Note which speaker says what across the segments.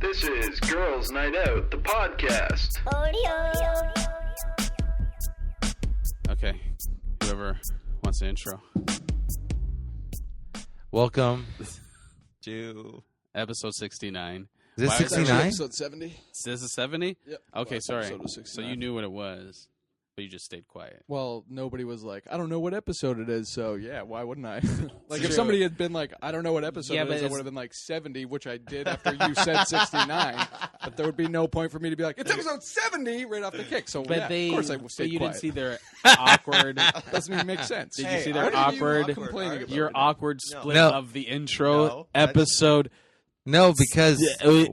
Speaker 1: This is Girls Night Out, the podcast.
Speaker 2: Okay, whoever wants the intro.
Speaker 3: Welcome.
Speaker 2: To episode 69.
Speaker 3: Is this
Speaker 2: Why
Speaker 3: 69?
Speaker 4: Episode 70.
Speaker 2: This is 70?
Speaker 4: Yep.
Speaker 2: Okay,
Speaker 4: Last
Speaker 2: sorry.
Speaker 4: episode was
Speaker 2: So
Speaker 4: 69.
Speaker 2: you knew what it was, but you just stayed quiet.
Speaker 4: Well, nobody was like, I don't know what episode it is, so yeah, why wouldn't I? Like, if
Speaker 2: True.
Speaker 4: somebody had been like, I don't know what episode
Speaker 2: Yeah,
Speaker 4: it
Speaker 2: but
Speaker 4: is, I
Speaker 2: it's-
Speaker 4: would have been like 70, which I did after you said 69. But there would be no point for me to be like, it's episode 70 right off the kick. So,
Speaker 2: But
Speaker 4: yeah, of course I stayed
Speaker 2: you
Speaker 4: quiet.
Speaker 2: didn't see their awkward.
Speaker 4: Doesn't even make sense.
Speaker 2: Did you
Speaker 5: Hey,
Speaker 2: see
Speaker 5: I
Speaker 2: their
Speaker 5: didn't even
Speaker 2: awkward?
Speaker 4: complaining about
Speaker 2: Your
Speaker 4: it.
Speaker 2: awkward split
Speaker 3: No.
Speaker 2: of the intro
Speaker 5: No, that's-
Speaker 2: episode.
Speaker 3: No, because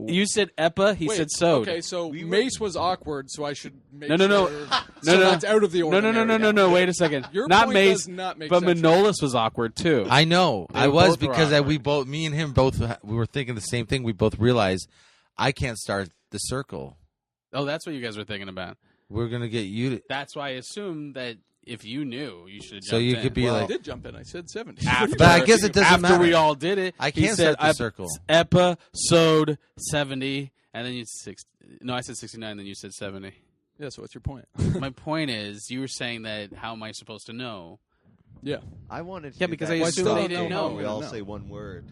Speaker 2: You said Epa, he
Speaker 4: Wait,
Speaker 2: said Sode.
Speaker 4: Okay, so
Speaker 5: We were-
Speaker 4: Mace was awkward, so I should make
Speaker 2: No.
Speaker 4: sure. So
Speaker 2: No.
Speaker 4: that's out of the
Speaker 2: No,
Speaker 4: ordinary.
Speaker 2: no. Wait a second.
Speaker 4: Your
Speaker 2: Not
Speaker 4: point
Speaker 2: Mace,
Speaker 4: does not make
Speaker 2: but
Speaker 4: sense.
Speaker 2: Manolis was awkward too.
Speaker 3: I know
Speaker 2: They
Speaker 3: I
Speaker 2: were
Speaker 3: was
Speaker 2: both were
Speaker 3: because
Speaker 2: awkward.
Speaker 3: we both, me and him, both we were thinking the same thing. We both realized I can't start the circle.
Speaker 2: Oh, that's what you guys were thinking about.
Speaker 3: We're gonna get you. To,
Speaker 2: That's why I assumed that if you knew, you should have jumped
Speaker 3: So you
Speaker 2: in.
Speaker 3: could be
Speaker 4: Well, I
Speaker 3: like,
Speaker 4: did jump in. I said 70.
Speaker 2: After,
Speaker 3: But I guess it doesn't
Speaker 2: after
Speaker 3: matter.
Speaker 2: we all did it.
Speaker 3: I
Speaker 2: he
Speaker 3: can't
Speaker 2: said
Speaker 3: start the circle.
Speaker 2: Episode 70, and then you 60. No, I said 69, then you said 70.
Speaker 4: Yeah, so what's your point?
Speaker 2: My point is, you were saying that how am I supposed to know?
Speaker 4: Yeah.
Speaker 5: I wanted to
Speaker 2: Yeah,
Speaker 5: do
Speaker 2: because
Speaker 5: that
Speaker 2: I
Speaker 4: Well, I
Speaker 2: assumed
Speaker 4: still
Speaker 2: they
Speaker 4: don't
Speaker 2: didn't
Speaker 4: know.
Speaker 2: know.
Speaker 5: We all
Speaker 4: No.
Speaker 5: say one word,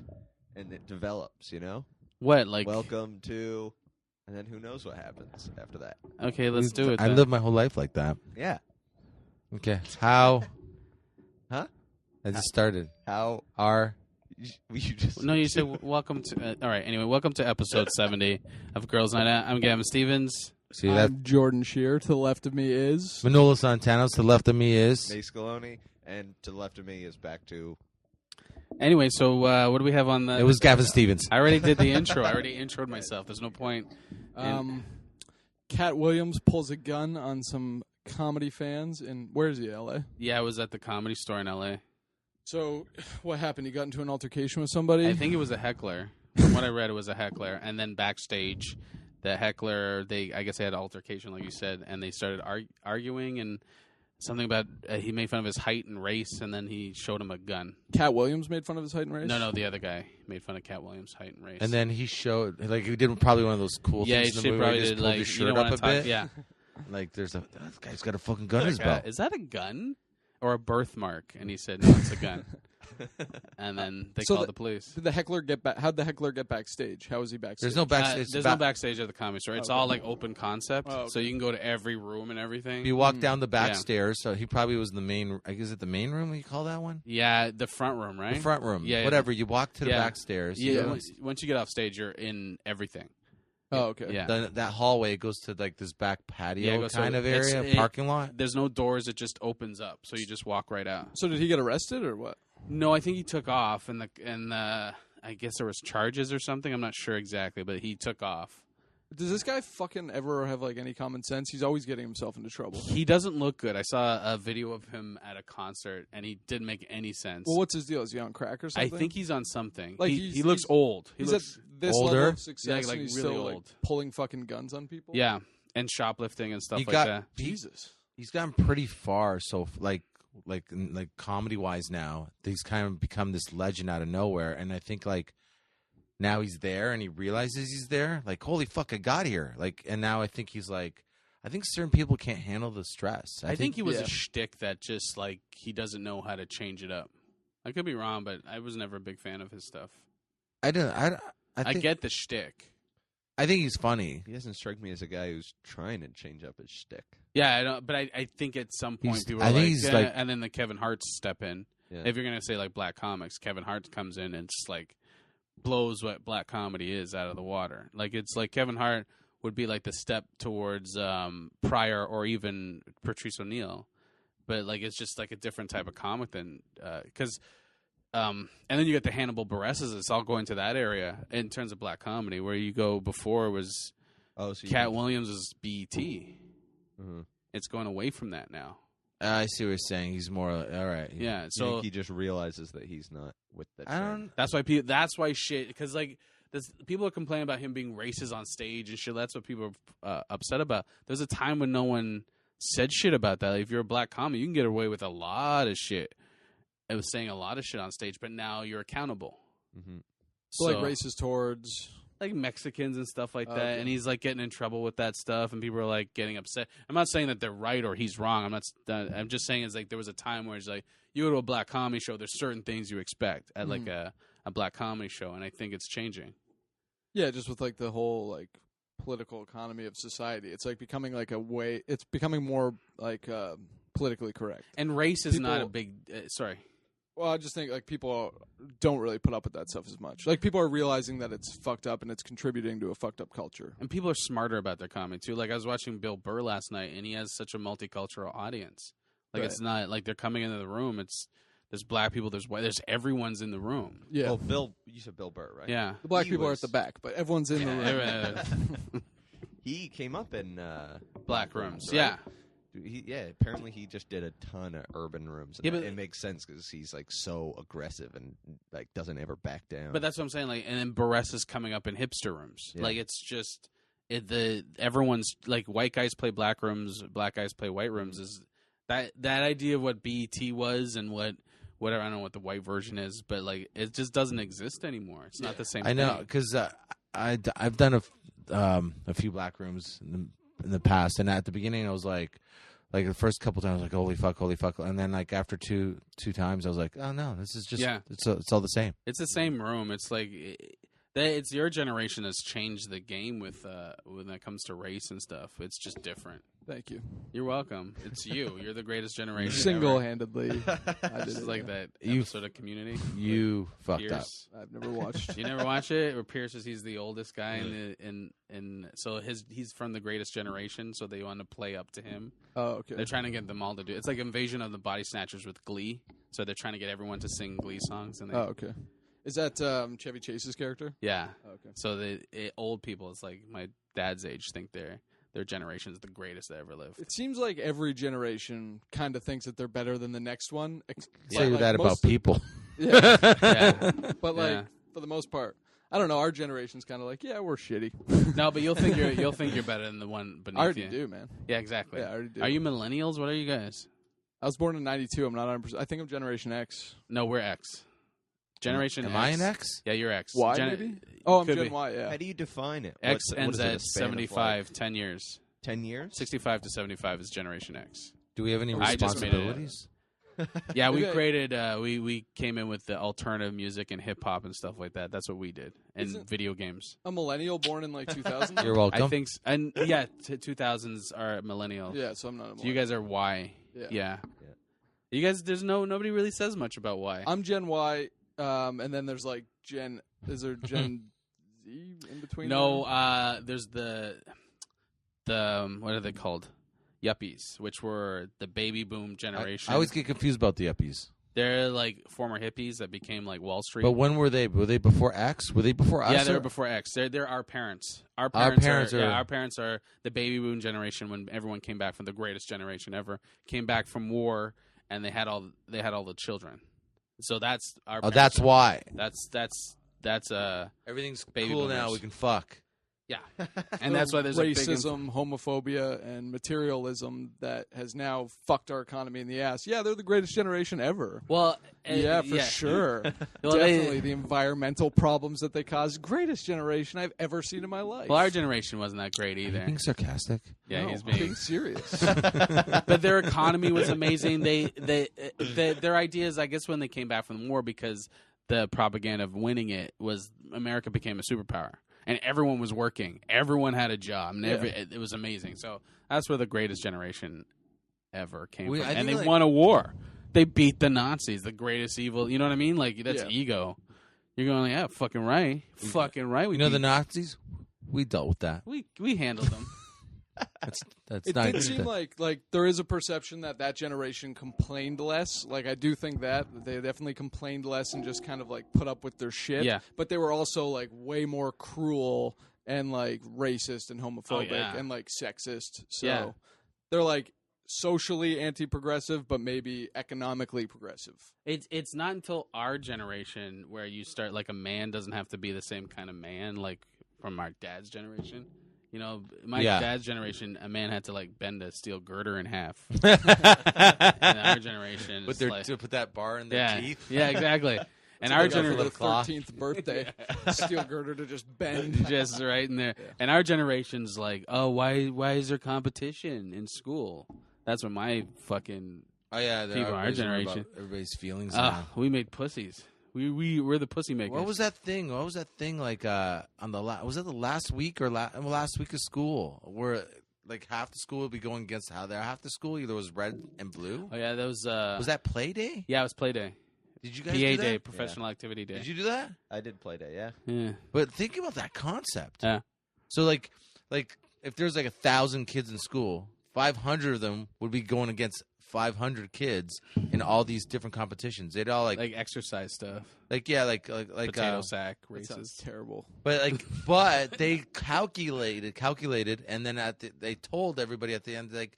Speaker 5: and it develops, you know?
Speaker 2: What, like?
Speaker 5: Welcome to... And then who knows what happens after that.
Speaker 2: Okay, let's do it.
Speaker 3: I
Speaker 2: then.
Speaker 3: lived my whole life like that.
Speaker 5: Yeah.
Speaker 3: Okay, how?
Speaker 5: Huh?
Speaker 3: I just started.
Speaker 5: How...
Speaker 3: Our
Speaker 5: You just...
Speaker 2: No, you said welcome to. All right. Anyway, welcome to episode 70 of Girls Night Out. I'm Gavin Stevens.
Speaker 3: see that
Speaker 4: I'm Jordan Shear. To the left of me is...
Speaker 3: Manolo Santanos. To the left of me is
Speaker 5: Mace Scaloni, and to the left of me is back to...
Speaker 2: Anyway, so what do we have on the?
Speaker 3: it was Gavin Stevens.
Speaker 2: I already did the intro. I already introed myself. There's no point.
Speaker 4: Cat Williams pulls a gun on some comedy fans in... Where is he, L.A.?
Speaker 2: Yeah, I was at the Comedy Store in L.A.
Speaker 4: So, what happened? He got into an altercation with somebody?
Speaker 2: I think it was a heckler. From what I read, it was a heckler. And then backstage, the heckler, I guess they had an altercation, like you said, and they started arguing and something about he made fun of his height and race, and then he showed him a gun.
Speaker 4: Cat Williams made fun of his height and race?
Speaker 2: No, the other guy made fun of Cat Williams' height and race.
Speaker 3: And then he showed, like, he did probably one of those cool
Speaker 2: yeah,
Speaker 3: things
Speaker 2: he
Speaker 3: in the movie
Speaker 2: probably
Speaker 3: where he just
Speaker 2: did,
Speaker 3: pulled
Speaker 2: like,
Speaker 3: his
Speaker 2: you
Speaker 3: shirt
Speaker 2: don't
Speaker 3: up
Speaker 2: wanna
Speaker 3: a
Speaker 2: talk,
Speaker 3: bit.
Speaker 2: Yeah.
Speaker 3: Like, this guy's got a fucking gun in his belt.
Speaker 2: Is that a gun? Or a birthmark? And he said, no, it's a gun. And then they
Speaker 4: So
Speaker 2: called the police.
Speaker 4: Did the heckler get back? How'd the heckler get backstage? How was he backstage?
Speaker 3: There's no backstage.
Speaker 2: There's no backstage at the Comedy Store. It's
Speaker 4: Okay.
Speaker 2: all like open concept,
Speaker 4: Oh, okay.
Speaker 2: so you can go to every room and everything.
Speaker 3: You walk down the back
Speaker 2: Yeah.
Speaker 3: stairs, so he probably was in the main. Is it the main room? You call that one?
Speaker 2: Yeah, the front room, right?
Speaker 3: The front room.
Speaker 2: Yeah, yeah.
Speaker 3: Whatever. You walk to the
Speaker 2: Yeah.
Speaker 3: back stairs.
Speaker 2: Yeah,
Speaker 4: Yeah.
Speaker 2: once you get off stage, you're in everything.
Speaker 4: Oh, okay.
Speaker 2: Yeah.
Speaker 3: Then that hallway goes to like this back patio
Speaker 2: Yeah, it goes
Speaker 3: kind
Speaker 2: to-
Speaker 3: of
Speaker 2: it's-
Speaker 3: area,
Speaker 2: it-
Speaker 3: parking lot.
Speaker 2: There's no doors; it just opens up, so you just walk right out.
Speaker 4: So did he get arrested or what?
Speaker 2: No, I think he took off, and I guess there was charges or something. I'm not sure exactly, but he took off.
Speaker 4: Does this guy fucking ever have like any common sense? He's always getting himself into trouble.
Speaker 2: He doesn't look good. I saw a video of him at a concert, and he didn't make any sense.
Speaker 4: Well, what's his deal? Is he on crack or
Speaker 2: I
Speaker 4: something?
Speaker 2: think he's on something.
Speaker 4: Like,
Speaker 2: he looks old.
Speaker 4: He's
Speaker 2: looks,
Speaker 4: at this
Speaker 3: older?
Speaker 4: level of success,
Speaker 2: Yeah, like,
Speaker 4: and he's
Speaker 2: really
Speaker 4: still like
Speaker 2: old.
Speaker 4: pulling fucking guns on people.
Speaker 2: yeah, and shoplifting and stuff
Speaker 3: He
Speaker 2: like
Speaker 3: got-
Speaker 2: that.
Speaker 4: Jesus.
Speaker 3: He's gotten pretty far. So like comedy wise now, he's kind of become this legend out of nowhere. And I think like now he's there and he realizes he's there. Like holy fuck, I got here. Like and now I think he's like. I think certain people can't handle the stress.
Speaker 2: I think he was
Speaker 4: yeah.
Speaker 2: a shtick that just like he doesn't know how to change it up. I could be wrong, but I was never a big fan of his stuff.
Speaker 3: I don't.
Speaker 2: I
Speaker 3: think,
Speaker 2: get the shtick.
Speaker 3: I think he's funny.
Speaker 5: He doesn't strike me as a guy who's trying to change up his shtick.
Speaker 2: Yeah, I don't, but I think at some point
Speaker 3: He's-
Speaker 2: people
Speaker 3: I
Speaker 2: are
Speaker 3: think
Speaker 2: like,
Speaker 3: he's
Speaker 2: "Eh,"
Speaker 3: like-
Speaker 2: and then the Kevin Hart's step in.
Speaker 5: Yeah.
Speaker 2: If you're gonna say like black comics, Kevin Hart comes in and just like blows what black comedy is out of the water. Like it's like Kevin Hart would be like the step towards Pryor or even Patrice O'Neill, but like it's just like a different type of comic than because. And then you get the Hannibal Buress's. It's all going to that area in terms of black comedy. Where you go before was
Speaker 5: Oh, so you
Speaker 2: Cat
Speaker 5: mean-
Speaker 2: Williams' BET.
Speaker 5: Mhm.
Speaker 2: It's going away from that now.
Speaker 3: I see what you're saying. He's more all right.
Speaker 2: Yeah,
Speaker 5: You
Speaker 2: so
Speaker 5: think he just realizes that he's not with that.
Speaker 3: I
Speaker 5: trend?
Speaker 3: don't.
Speaker 2: that's why people. That's why shit. Because like, people are complaining about him being racist on stage and shit. That's what people are upset about. There's a time when no one said shit about that. Like, if you're a black comic, you can get away with a lot of shit. It was saying a lot of shit on stage, but now you're accountable.
Speaker 5: Mhm.
Speaker 4: So like racist towards
Speaker 2: like Mexicans and stuff like that,
Speaker 4: Okay.
Speaker 2: and he's like getting in trouble with that stuff, and people are like getting upset. I'm not saying that they're right or he's wrong. I'm just saying it's like there was a time where it's like you go to a black comedy show, there's certain things you expect at like a black comedy show, and I think it's changing.
Speaker 4: Yeah, just with like the whole like political economy of society, it's like becoming like it's becoming more like politically correct.
Speaker 2: And race is not a
Speaker 4: People-
Speaker 2: big. Sorry.
Speaker 4: Well, I just think like people don't really put up with that stuff as much. Like people are realizing that it's fucked up and it's contributing to a fucked up culture.
Speaker 2: And people are smarter about their comedy too. Like I was watching Bill Burr last night, and he has such a multicultural audience. Like
Speaker 4: Right.
Speaker 2: it's not like they're coming into the room. There's black people, there's white, there's everyone's in the room.
Speaker 4: Yeah,
Speaker 5: Well, you said Bill Burr, right?
Speaker 2: Yeah.
Speaker 4: the black
Speaker 5: he
Speaker 4: people are
Speaker 5: was-
Speaker 4: at the back, but everyone's in the room.
Speaker 5: He came up in
Speaker 2: Black rooms.
Speaker 5: right?
Speaker 2: Yeah.
Speaker 5: Apparently he just did a ton of urban rooms. And
Speaker 2: Yeah, but-
Speaker 5: it makes sense because he's like so aggressive and like doesn't ever back down.
Speaker 2: But that's what I'm saying. Like, and then Barres is coming up in hipster rooms.
Speaker 5: Yeah.
Speaker 2: Like, it's just everyone's like white guys play black rooms, black guys play white rooms. Is that idea of what BET was and whatever, I don't know what the white version is, but like it just doesn't exist anymore. It's not the same.
Speaker 3: I know
Speaker 2: thing.
Speaker 3: because I've done a few black rooms in the past, and at the beginning I was like the first couple times I was like holy fuck, and then like after two times I was like, oh no, this is just it's all the same.
Speaker 2: It's the same room. It's like it's your generation has changed the game with when it comes to race and stuff. It's just different.
Speaker 4: Thank you.
Speaker 2: You're welcome. It's you. You're the greatest generation.
Speaker 4: Single-handedly, I
Speaker 2: This
Speaker 4: did
Speaker 2: is
Speaker 4: it.
Speaker 2: like that
Speaker 3: You-
Speaker 2: episode of Community.
Speaker 3: You fucked up.
Speaker 2: Pierce.
Speaker 4: I've never watched.
Speaker 2: You never watch it? Where Pierce is he's the oldest guy in so he's from the greatest generation, so they want to play up to him.
Speaker 4: Oh, okay.
Speaker 2: They're trying to get them all to do it's like Invasion of the Body Snatchers with Glee. So they're trying to get everyone to sing Glee songs and they,
Speaker 4: Oh, okay. Is that Chevy Chase's character?
Speaker 2: yeah.
Speaker 4: Oh, okay.
Speaker 2: So old people, it's like my dad's age, think their generation is the greatest that ever lived.
Speaker 4: It seems like every generation kind of thinks that they're better than the next one.
Speaker 3: Say
Speaker 4: Like,
Speaker 3: that about
Speaker 4: most-
Speaker 3: people.
Speaker 4: Yeah,
Speaker 2: Yeah.
Speaker 4: but like
Speaker 2: Yeah.
Speaker 4: for the most part, I don't know. Our generation's kind of like, yeah, we're shitty.
Speaker 2: No, but you'll think you're better than the one beneath
Speaker 4: I already
Speaker 2: you.
Speaker 4: do, man.
Speaker 2: Yeah, exactly.
Speaker 4: Yeah, I already do.
Speaker 2: Are you millennials? What are you guys?
Speaker 4: I was born in '92. I'm not 100%. I think I'm Generation X.
Speaker 2: No, we're X. Generation
Speaker 3: Am
Speaker 2: X.
Speaker 3: I an X?
Speaker 2: Yeah, you're X.
Speaker 4: Y maybe? Oh, I'm
Speaker 2: could
Speaker 4: Gen
Speaker 2: be.
Speaker 4: Y. Yeah.
Speaker 5: How do you define it?
Speaker 2: X
Speaker 5: What
Speaker 2: ends
Speaker 5: is it,
Speaker 2: at
Speaker 5: a span of,
Speaker 2: 75,
Speaker 5: like,
Speaker 2: 10 years.
Speaker 5: 10 years?
Speaker 2: 65 to 75 is Generation X.
Speaker 3: Do we have any
Speaker 2: I just made it up.
Speaker 3: responsibilities?
Speaker 2: Yeah, we
Speaker 4: Okay.
Speaker 2: created, we came in with the alternative music and hip hop and stuff like that. That's what we did. And
Speaker 4: Isn't-
Speaker 2: video games.
Speaker 4: A millennial born in like 2000.
Speaker 3: You're welcome.
Speaker 2: I think, and yeah, 2000s are millennial.
Speaker 4: Yeah, so I'm not a
Speaker 2: So
Speaker 4: millennial.
Speaker 2: you guys are Y.
Speaker 4: Yeah.
Speaker 2: Yeah. You guys, nobody really says much about Y.
Speaker 4: I'm Gen Y, and then there's like Gen. Is there Gen Z in between?
Speaker 2: No,
Speaker 4: there?
Speaker 2: there's the what are they called? Yuppies, which were the baby boom generation.
Speaker 3: I always get confused about the yuppies.
Speaker 2: They're like former hippies that became like Wall Street.
Speaker 3: But when were they? Were they before X? Were they before us?
Speaker 2: yeah, they
Speaker 3: or-
Speaker 2: were before X. They're our parents. Our
Speaker 3: parents
Speaker 2: parents
Speaker 3: are-
Speaker 2: our parents are the baby boom generation when everyone came back from the greatest generation ever. Came back from war and they had all the children. So that's our
Speaker 3: Oh,
Speaker 2: parents.
Speaker 3: that's why.
Speaker 2: That's
Speaker 3: Everything's
Speaker 2: Baby
Speaker 3: cool now.
Speaker 2: boomers.
Speaker 3: We can fuck.
Speaker 2: yeah. And that's why there's a big
Speaker 4: racism, homophobia, and materialism that has now fucked our economy in the ass. Yeah, they're the greatest generation ever.
Speaker 2: well,
Speaker 4: Yeah, for sure.
Speaker 2: Well,
Speaker 4: Definitely the environmental problems that they cause. Greatest generation I've ever seen in my life.
Speaker 2: Well, our generation wasn't that great
Speaker 3: Are you
Speaker 2: either.
Speaker 3: being sarcastic?
Speaker 2: Yeah,
Speaker 4: No,
Speaker 2: he's
Speaker 4: I'm
Speaker 2: being.
Speaker 4: serious.
Speaker 2: But their economy was amazing. Their ideas, I guess, when they came back from the war, because the propaganda of winning it was America became a superpower, and everyone was working. Everyone had a job, and it was amazing. So that's where the greatest generation ever came
Speaker 3: I
Speaker 2: from,
Speaker 3: think,
Speaker 2: and they
Speaker 3: like-
Speaker 2: won a war. They beat the Nazis, the greatest evil. You know what I mean? Like that's
Speaker 4: Yeah.
Speaker 2: ego. You're going, yeah, fucking right, fucking right. We
Speaker 3: You know the
Speaker 2: beat-
Speaker 3: Nazis? We dealt with that.
Speaker 2: we handled them.
Speaker 3: That's
Speaker 4: It
Speaker 3: not.
Speaker 4: did seem like there is a perception that generation complained less. Like I do think that they definitely complained less and just kind of like put up with their shit.
Speaker 2: Yeah.
Speaker 4: But they were also like way more cruel and like racist and homophobic
Speaker 2: yeah.
Speaker 4: and like sexist. So
Speaker 2: Yeah.
Speaker 4: they're like socially anti-progressive, but maybe economically progressive.
Speaker 2: It's not until our generation where you start like a man doesn't have to be the same kind of man like from our dad's generation. You know, my
Speaker 3: Yeah.
Speaker 2: dad's generation, a man had to like bend a steel girder in half.
Speaker 3: With
Speaker 2: In our generation, it's
Speaker 3: their
Speaker 2: like,
Speaker 3: to put that bar in their
Speaker 2: yeah,
Speaker 3: teeth.
Speaker 2: yeah, exactly. And
Speaker 4: So
Speaker 2: our
Speaker 4: they go for
Speaker 2: generation,
Speaker 4: their 13th birthday, steel girder to just bend.
Speaker 2: just right in there.
Speaker 4: Yeah.
Speaker 2: And our generation's like, oh, why is there competition in school? That's what my fucking
Speaker 3: Oh yeah,
Speaker 2: People our generation.
Speaker 3: Everybody's feelings. now.
Speaker 2: we made pussies. We're the pussy makers.
Speaker 3: What was that thing? What was that thing like on the was that the last week or last week of school where like half the school would be going against half the school either was red and blue?
Speaker 2: Oh yeah, that was
Speaker 3: Was that play day?
Speaker 2: yeah, it was play day.
Speaker 3: Did you
Speaker 2: PA
Speaker 3: guys do that?
Speaker 2: day, professional activity day.
Speaker 3: Did you do that?
Speaker 5: I did play day, yeah.
Speaker 2: Yeah.
Speaker 3: But think about that concept.
Speaker 2: Yeah.
Speaker 3: So like if there's like 1,000 kids in school, 500 of them would be going against 500 kids in all these different competitions. They'd all like
Speaker 2: exercise stuff.
Speaker 3: potato
Speaker 2: Sack
Speaker 4: That
Speaker 2: races.
Speaker 4: sounds terrible.
Speaker 3: but they calculated, and then they told everybody at the end like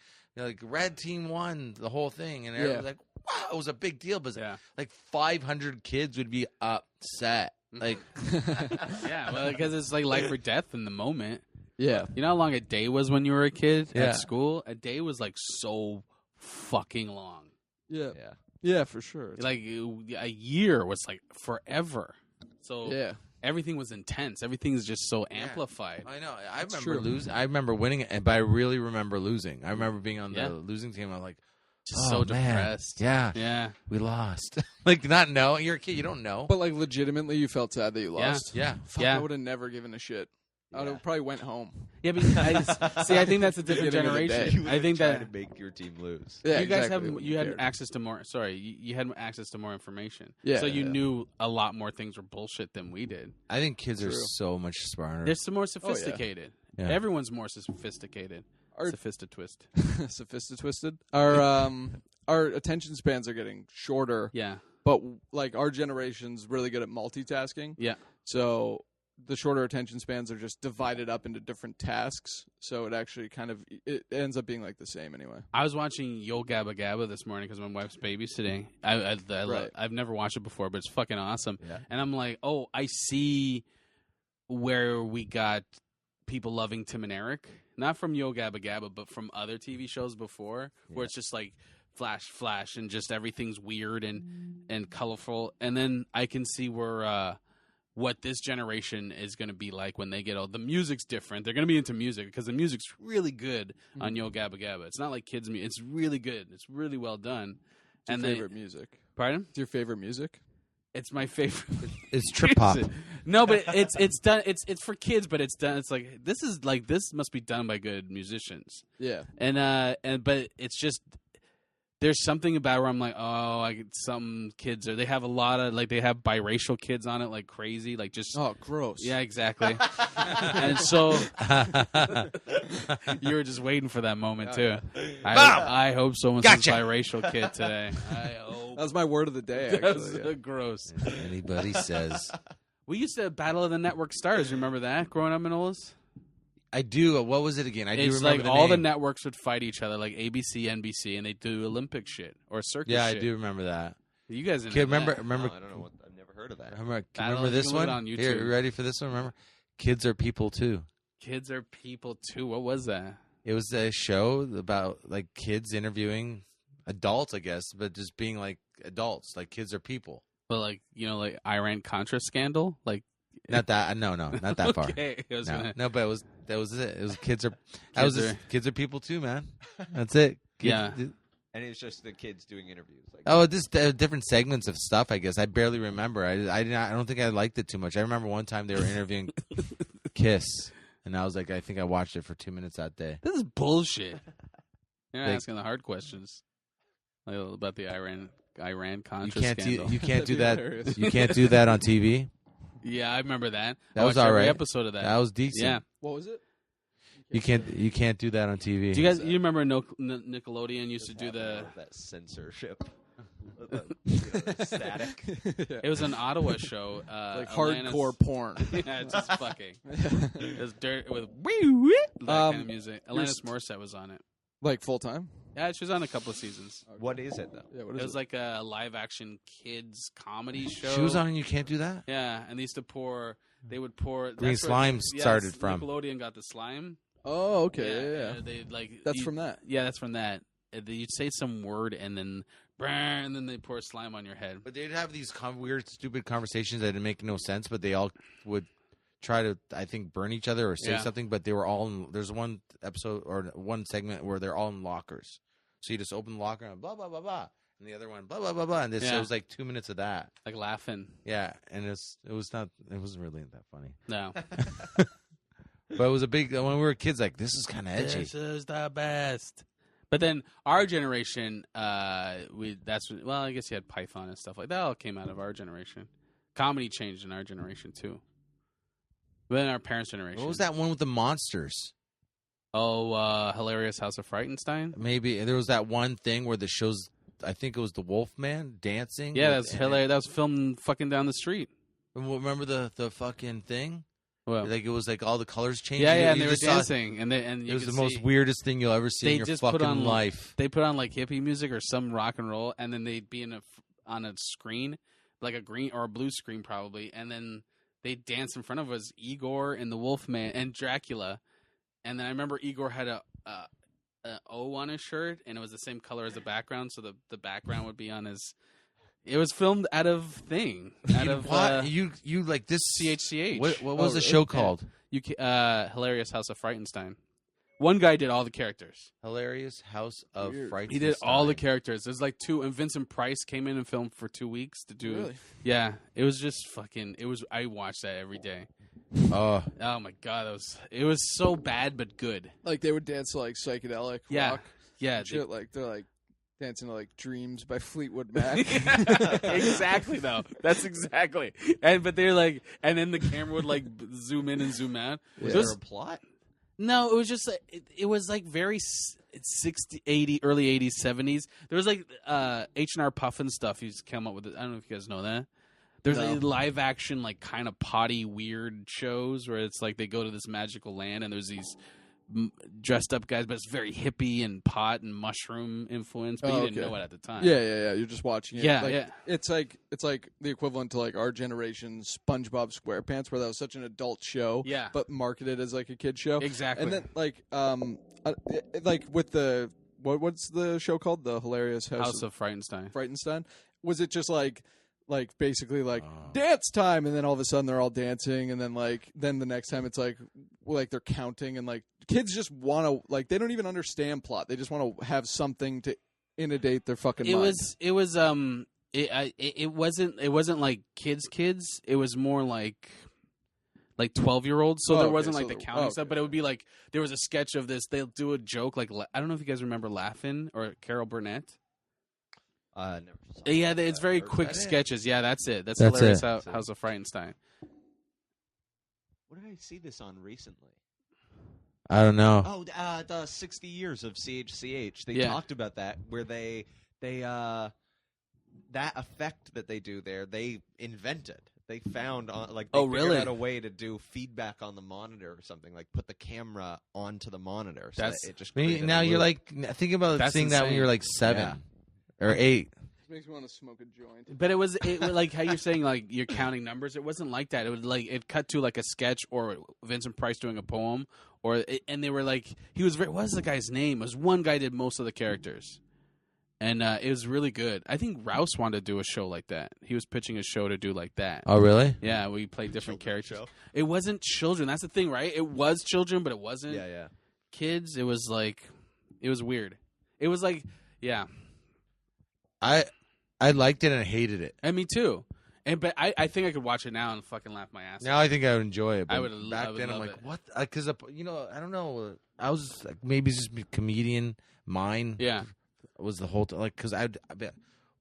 Speaker 3: red team won the whole thing, and everyone was like, wow, it was a big deal, but
Speaker 2: Yeah.
Speaker 3: like 500 kids would be upset. Like
Speaker 2: Yeah, well, because it's like life or death in the moment.
Speaker 4: Yeah.
Speaker 2: You know how long a day was when you were a kid
Speaker 3: Yeah.
Speaker 2: at school? A day was like so fucking long.
Speaker 4: Yeah.
Speaker 5: Yeah.
Speaker 4: Yeah, for sure.
Speaker 2: Like a year was like forever. So
Speaker 4: Yeah.
Speaker 2: everything was intense. Everything's just so amplified.
Speaker 3: I know, I
Speaker 4: That's
Speaker 3: remember
Speaker 4: true.
Speaker 3: losing. I remember winning it, but I really remember losing. I remember being on
Speaker 2: Yeah.
Speaker 3: the losing team. I'm like,
Speaker 2: Just
Speaker 3: oh,
Speaker 2: so
Speaker 3: man.
Speaker 2: depressed.
Speaker 3: Yeah,
Speaker 2: Yeah.
Speaker 3: we lost. Like not knowing you're a kid, you don't know.
Speaker 4: But like legitimately, you felt sad that you
Speaker 2: Yeah.
Speaker 4: lost.
Speaker 3: yeah,
Speaker 4: Fuck,
Speaker 2: Yeah.
Speaker 4: I would have never given a shit. I would have probably went home.
Speaker 2: Yeah, but I think that's a different
Speaker 4: Beginning of the day.
Speaker 2: generation. I think
Speaker 5: try
Speaker 2: that
Speaker 5: to make your team lose.
Speaker 4: Yeah,
Speaker 2: you guys
Speaker 4: exactly.
Speaker 2: you had access to more. Sorry, you had access to more information.
Speaker 4: Yeah,
Speaker 2: so you
Speaker 4: yeah.
Speaker 2: knew a lot more things were bullshit than we did.
Speaker 3: I think kids are
Speaker 4: True.
Speaker 3: so much smarter.
Speaker 2: They're some more sophisticated.
Speaker 3: Yeah.
Speaker 2: Everyone's more sophisticated.
Speaker 4: Our-
Speaker 2: Sophisti-twist.
Speaker 4: Sophisti-twisted. Our attention spans are getting shorter,
Speaker 2: Yeah.
Speaker 4: but like our generation's really good at multitasking.
Speaker 2: Yeah.
Speaker 4: So the shorter attention spans are just divided up into different tasks. So it actually it ends up being like the same anyway.
Speaker 2: I was watching Yo Gabba Gabba this morning because my wife's babysitting. I've never watched it before, but it's fucking awesome.
Speaker 5: Yeah.
Speaker 2: And I'm like, oh, I see where we got people loving Tim and Eric. Not from Yo Gabba Gabba, but from other TV shows before, where it's just like flash, and just everything's weird and colorful. And then I can see where what this generation is going to be like when they get old. The music's different. They're going to be into music because the music's really good on Yo Gabba Gabba. It's not like kids' music. It's really good. It's really well done.
Speaker 4: It's your favorite music.
Speaker 2: Pardon?
Speaker 4: It's your favorite music?
Speaker 2: It's my favorite.
Speaker 3: It's trip hop.
Speaker 2: No, but it's done. It's for kids, but it's done. It's like this must be done by good musicians.
Speaker 4: Yeah.
Speaker 2: And but it's just there's something about where I'm like, oh, some kids they have a lot of they have biracial kids on it like crazy, like just
Speaker 4: Oh, gross.
Speaker 2: yeah, exactly. And so you were just waiting for that moment too. I hope someone says biracial kid today. I hope.
Speaker 4: That was my word of the day,
Speaker 2: That's
Speaker 4: actually.
Speaker 2: so gross.
Speaker 3: Anybody says
Speaker 2: We used to Battle of the Network Stars. You remember that growing up in Olas?
Speaker 3: I do. What was it again? I do
Speaker 2: It's
Speaker 3: remember
Speaker 2: like
Speaker 3: the
Speaker 2: all the
Speaker 3: name.
Speaker 2: networks would fight each other, like ABC, NBC, and they do Olympic shit or circus
Speaker 3: Yeah,
Speaker 2: shit.
Speaker 3: I do remember that.
Speaker 2: You guys didn't
Speaker 3: Okay,
Speaker 2: have that.
Speaker 3: remember.
Speaker 5: No, I don't know what. I've never heard of that.
Speaker 3: Remember
Speaker 2: Battle, you
Speaker 3: this
Speaker 2: can look
Speaker 3: one?
Speaker 2: it on
Speaker 3: Here,
Speaker 2: YouTube.
Speaker 3: you ready for this one? Remember, kids are people too.
Speaker 2: Kids are people too. What was that?
Speaker 3: It was a show about like kids interviewing adults, I guess, but just being like adults, like kids are people.
Speaker 2: Well, like like Iran Contra scandal, like
Speaker 3: Not that. No, not that far.
Speaker 2: Okay, it was
Speaker 3: No,
Speaker 2: gonna,
Speaker 3: no, but that was it. It was kids are. That
Speaker 2: Kids
Speaker 3: was
Speaker 2: are-
Speaker 3: kids are people too, man. That's it. Kids-
Speaker 2: Yeah.
Speaker 5: And it's just the kids doing interviews. Like,
Speaker 3: Oh, just different segments of stuff. I guess I barely remember. I don't think I liked it too much. I remember one time they were interviewing Kiss, and I was like, I think I watched it for 2 minutes that day.
Speaker 2: this is bullshit. You're not
Speaker 3: Like-
Speaker 2: asking the hard questions like about the Iran
Speaker 3: You
Speaker 2: Contra
Speaker 3: can't
Speaker 2: scandal.
Speaker 3: do. You can't do
Speaker 4: That'd
Speaker 3: that.
Speaker 4: be hilarious.
Speaker 3: You can't do that on TV.
Speaker 2: Yeah, I remember that.
Speaker 3: That
Speaker 2: I
Speaker 3: was
Speaker 2: watched every
Speaker 3: alright.
Speaker 2: episode of that.
Speaker 3: That was decent.
Speaker 2: Yeah.
Speaker 4: What was it?
Speaker 3: You can't do that on TV.
Speaker 2: Do you guys? You remember Nickelodeon used to do the?
Speaker 5: that censorship. The static.
Speaker 4: Yeah.
Speaker 2: It was an Ottawa show.
Speaker 4: Like
Speaker 2: Atlantis-
Speaker 4: hardcore porn.
Speaker 2: Yeah, just fucking. It was dirt with that kind of music. Alanis Morissette was on it.
Speaker 4: Like full time?
Speaker 2: Yeah, she was on a couple of seasons.
Speaker 5: What is it though?
Speaker 4: Yeah, what
Speaker 2: It
Speaker 4: is
Speaker 2: was like a live action kids comedy show.
Speaker 3: She was on, and you can't do that.
Speaker 2: Yeah, and they used to pour. They would pour.
Speaker 3: Green
Speaker 2: that's where-
Speaker 3: slime started
Speaker 2: yes,
Speaker 3: from.
Speaker 2: Nickelodeon got the slime.
Speaker 4: Oh, okay. Yeah.
Speaker 2: They like.
Speaker 4: That's from that.
Speaker 2: Yeah, that's from that. You'd say some word, and then and then they pour slime on your head.
Speaker 3: But they'd have these weird, stupid conversations that didn't make no sense, but they all would try to, I think, burn each other or say something, but they were all in, there's one episode or one segment where they're all in lockers. So you just open the locker and blah, blah, blah, blah. And the other one, blah, blah, blah, blah. And it was like 2 minutes of that.
Speaker 2: Like laughing.
Speaker 3: Yeah. And it wasn't really that funny.
Speaker 2: No.
Speaker 3: But it was a big, when we were kids, like, this is kind of edgy.
Speaker 2: This is the best. But then our generation, I guess you had Python and stuff like that. All came out of our generation. Comedy changed in our generation too. But in our parents' generation.
Speaker 3: What was that one with the monsters?
Speaker 2: Oh, Hilarious House of Frightenstein?
Speaker 3: Maybe. There was that one thing where the shows, I think it was the Wolfman dancing.
Speaker 2: Yeah, that's hilarious. That was filmed fucking down the street.
Speaker 3: Remember the fucking thing?
Speaker 2: Well,
Speaker 3: Like it was like all the colors changed.
Speaker 2: yeah, and they were dancing, and
Speaker 3: it was the most weirdest thing you'll ever see in your fucking life.
Speaker 2: They put on like hippie music or some rock and roll, and then they'd be on a screen, like a green or a blue screen probably, and then they'd dance in front of us, Igor and the Wolfman and Dracula, and then I remember Igor had a O on his shirt, and it was the same color as the background, so the background would be on his. It was filmed out of
Speaker 3: you like this
Speaker 2: CHCH.
Speaker 3: What was the show called?
Speaker 2: Hilarious House of Frightenstein. One guy did all the characters.
Speaker 3: Hilarious House of Frightenstein.
Speaker 2: He did all the characters. There's like two, and Vincent Price came in and filmed for 2 weeks to do.
Speaker 4: Really?
Speaker 2: Yeah, it was just fucking. It was. I watched that every day.
Speaker 3: Oh
Speaker 2: my god, it was so bad but good.
Speaker 4: Like they would dance to like psychedelic rock.
Speaker 2: Yeah,
Speaker 4: Shit, like they're like dancing to like Dreams by Fleetwood Mac.
Speaker 2: Exactly though. That's exactly. But they're like, and then the camera would like zoom in and zoom out.
Speaker 5: Was there a plot?
Speaker 2: No, it was just it was like very 60, 80, early 80s, 70s. There was like H&R Puffin stuff he's come up with. I don't know if you guys know that. There's a live action like kind of potty weird shows where it's like they go to this magical land and there's these dressed up guys, but it's very hippie and pot and mushroom influence. But you didn't know it at the time.
Speaker 4: Yeah. You're just watching it.
Speaker 2: Yeah,
Speaker 4: like,
Speaker 2: yeah.
Speaker 4: It's like the equivalent to like our generation's SpongeBob SquarePants, where that was such an adult show.
Speaker 2: Yeah.
Speaker 4: But marketed as like a kid show.
Speaker 2: Exactly.
Speaker 4: And then like with the what's the show called? The Hilarious
Speaker 2: House of Frightenstein.
Speaker 4: Frightenstein. Was it just like basically like dance time, and then all of a sudden they're all dancing, and then the next time it's like they're counting, and like kids just want to like they don't even understand plot. They just want to have something to inundate their fucking mind.
Speaker 2: It wasn't like kids. It was more like 12-year-olds. So there wasn't like the counting stuff, but it would be like there was a sketch of this. They'll do a joke like I don't know if you guys remember Laugh-In or Carol Burnett.
Speaker 5: Never saw
Speaker 2: Yeah,
Speaker 5: that.
Speaker 2: it's very quick sketches. Yeah, that's it. That's
Speaker 3: Hilarious
Speaker 2: House of Frightenstein.
Speaker 5: What did I see this on recently?
Speaker 3: I don't know.
Speaker 5: Oh, the 60 years of CHCH. They
Speaker 2: Yeah.
Speaker 5: talked about that, where they that effect that they do there, they invented. They found figured out a way to do feedback on the monitor or something, like put the camera onto the monitor. So that it just
Speaker 3: Now you're like thinking about
Speaker 2: That's
Speaker 3: seeing that when
Speaker 2: insane.
Speaker 3: you're like 7 or 8.
Speaker 4: This makes me want to smoke a joint.
Speaker 2: But it was like how you're saying like you're counting numbers. It wasn't like that. It was like it cut to like a sketch or Vincent Price doing a poem, and they were like he was what was the guy's name? It was one guy did most of the characters, and it was really good. I think Rouse wanted to do a show like that. He was pitching a show to do like that.
Speaker 3: Oh, really?
Speaker 2: Yeah, we played different characters.
Speaker 5: show?
Speaker 2: It wasn't children. That's the thing, right? It was children, but it wasn't
Speaker 5: Yeah.
Speaker 2: kids. It was like it was weird. It was like yeah.
Speaker 3: I liked it and I hated it.
Speaker 2: And me too. But I think I could watch it now and fucking laugh my ass off.
Speaker 3: Now I think I would enjoy it. But
Speaker 2: I would
Speaker 3: back
Speaker 2: I would
Speaker 3: then I'm
Speaker 2: love
Speaker 3: like,
Speaker 2: it.
Speaker 3: what? Because I don't know. I was like, maybe it's just a comedian mind.
Speaker 2: Yeah.
Speaker 3: Was the whole like because I'd be,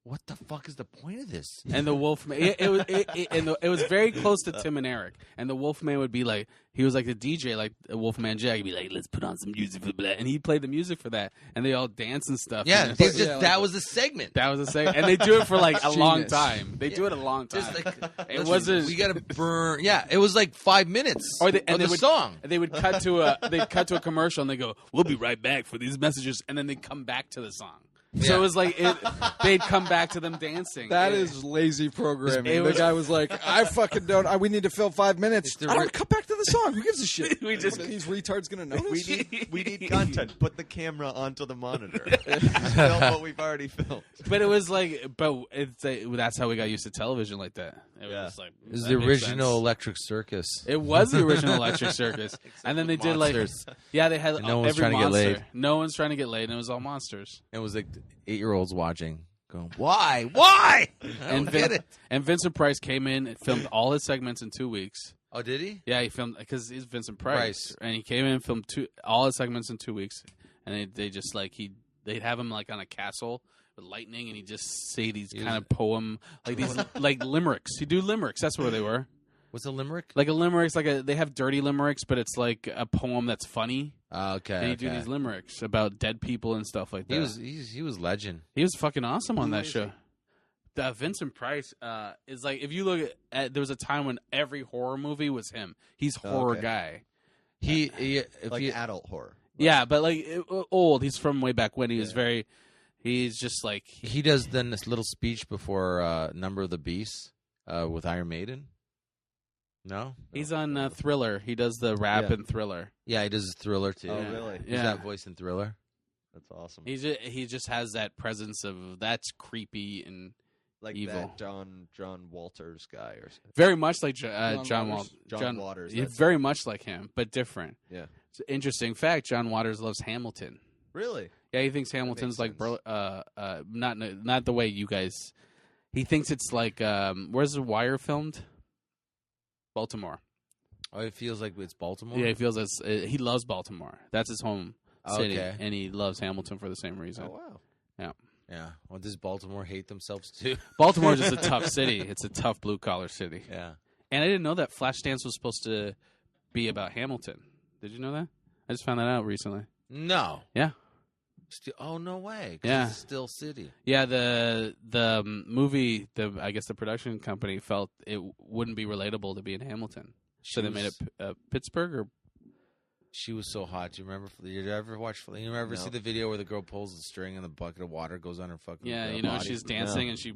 Speaker 3: what the fuck is the point of this?
Speaker 2: And the Wolfman, it was very close to Tim and Eric. And the Wolfman would be like, he was like the DJ, like Wolfman Jack. He'd be like, let's put on some music for that. And he played the music for that. And they all dance and stuff.
Speaker 3: Yeah,
Speaker 2: And
Speaker 3: they that was the segment.
Speaker 2: that was a segment. And they do it for like a long
Speaker 4: Genius.
Speaker 2: time. They do it a long time.
Speaker 3: Just like
Speaker 2: It wasn't.
Speaker 3: We gotta burn. Yeah, it was like 5 minutes.
Speaker 2: Or they,
Speaker 3: of
Speaker 2: and
Speaker 3: the
Speaker 2: they would,
Speaker 3: song.
Speaker 2: They would cut to a commercial and they go, "We'll be right back for these messages," and then they come back to the song. So
Speaker 3: Yeah.
Speaker 2: it was like they'd come back to them dancing.
Speaker 4: That
Speaker 2: It-
Speaker 4: is lazy programming.
Speaker 2: It was-
Speaker 4: the guy was like, "I fucking don't. We need to fill 5 minutes.
Speaker 3: the
Speaker 4: I don't
Speaker 3: ri-
Speaker 4: cut back to the song. Who gives a shit?
Speaker 2: We just-
Speaker 4: What are these retards gonna notice?
Speaker 5: We need content. Put the camera onto the monitor. Film what we've already filmed.
Speaker 2: But it was like, that's how we got used to television like that. It
Speaker 5: Yeah.
Speaker 2: was like
Speaker 3: It was
Speaker 2: that
Speaker 3: the
Speaker 2: makes
Speaker 3: original
Speaker 2: sense.
Speaker 3: Electric Circus.
Speaker 2: It was the original Electric Circus, and then they did
Speaker 3: Monsters.
Speaker 2: yeah, they had
Speaker 3: And no one's
Speaker 2: every
Speaker 3: trying to get
Speaker 2: monster.
Speaker 3: laid.
Speaker 2: No one's trying to get laid, and it was all monsters.
Speaker 3: It was like 8-year-olds watching, going, "Why? Why?" I
Speaker 2: And
Speaker 3: don't get it.
Speaker 2: And Vincent Price came in and filmed all his segments in 2 weeks.
Speaker 3: Oh, did he?
Speaker 2: Yeah, he filmed because he's Vincent Price,
Speaker 3: Price.
Speaker 2: and he came in and filmed all his segments in 2 weeks, and they just like they'd have him like on a castle with lightning, and he'd just say these
Speaker 3: He was-
Speaker 2: kind of poem like these like limericks. He'd do limericks. That's where they were.
Speaker 3: What's a limerick?
Speaker 2: Like a limerick's they have dirty limericks, but it's like a poem that's funny.
Speaker 3: Oh, okay.
Speaker 2: And he'd do these limericks about dead people and stuff like that.
Speaker 3: He was legend.
Speaker 2: He was fucking awesome on
Speaker 4: Who
Speaker 2: that
Speaker 4: is
Speaker 2: show. Vincent Price is like, if you look at there was a time when every horror movie was him. He's horror
Speaker 5: Okay.
Speaker 2: guy.
Speaker 3: If
Speaker 5: Like
Speaker 3: you,
Speaker 5: adult horror.
Speaker 2: Yeah, but like old. He's from way back when. He was very. He's just like
Speaker 3: he does then this little speech before Number of the Beast with Iron Maiden. No.
Speaker 2: he's on Thriller. He does the rap
Speaker 5: Yeah.
Speaker 2: in Thriller.
Speaker 3: Yeah, he does Thriller too.
Speaker 5: Oh,
Speaker 2: Yeah.
Speaker 5: really?
Speaker 3: He's
Speaker 2: Yeah.
Speaker 3: that voice in Thriller.
Speaker 5: That's awesome.
Speaker 2: He just has that presence of that's creepy and
Speaker 5: Like
Speaker 2: evil.
Speaker 5: that John Walters guy or something.
Speaker 2: very much like
Speaker 4: John
Speaker 2: John
Speaker 4: Waters.
Speaker 5: John Waters,
Speaker 2: Yeah,
Speaker 5: that's
Speaker 2: very much like him, but different.
Speaker 5: Yeah.
Speaker 2: It's an interesting fact. John Waters loves Hamilton.
Speaker 5: Really?
Speaker 2: Yeah, he thinks Hamilton's like
Speaker 5: sense.
Speaker 2: not the way you guys. He thinks it's like where's The Wire filmed? Baltimore.
Speaker 3: Oh, it feels like it's Baltimore.
Speaker 2: Yeah, he feels he loves Baltimore. That's his home city,
Speaker 3: Okay.
Speaker 2: and he loves Hamilton for the same reason.
Speaker 5: Oh wow.
Speaker 3: Yeah. Well, does Baltimore hate themselves too?
Speaker 2: Baltimore is just a tough city. It's a tough blue collar city,
Speaker 3: Yeah.
Speaker 2: and I didn't know that Flashdance was supposed to be about Hamilton. Did you know that? I just found that out recently.
Speaker 3: No.
Speaker 2: Yeah.
Speaker 3: Oh no way. 'Cause
Speaker 2: Yeah.
Speaker 3: It's still city.
Speaker 2: Yeah, the movie, I guess the production company felt it wouldn't be relatable to be in Hamilton, so they made it Pittsburgh or
Speaker 3: She was so hot. Do you remember? Did you ever watch? You ever see the video where the girl pulls the string and the bucket of water goes on her fucking?
Speaker 2: yeah,
Speaker 3: body?
Speaker 2: she's dancing and she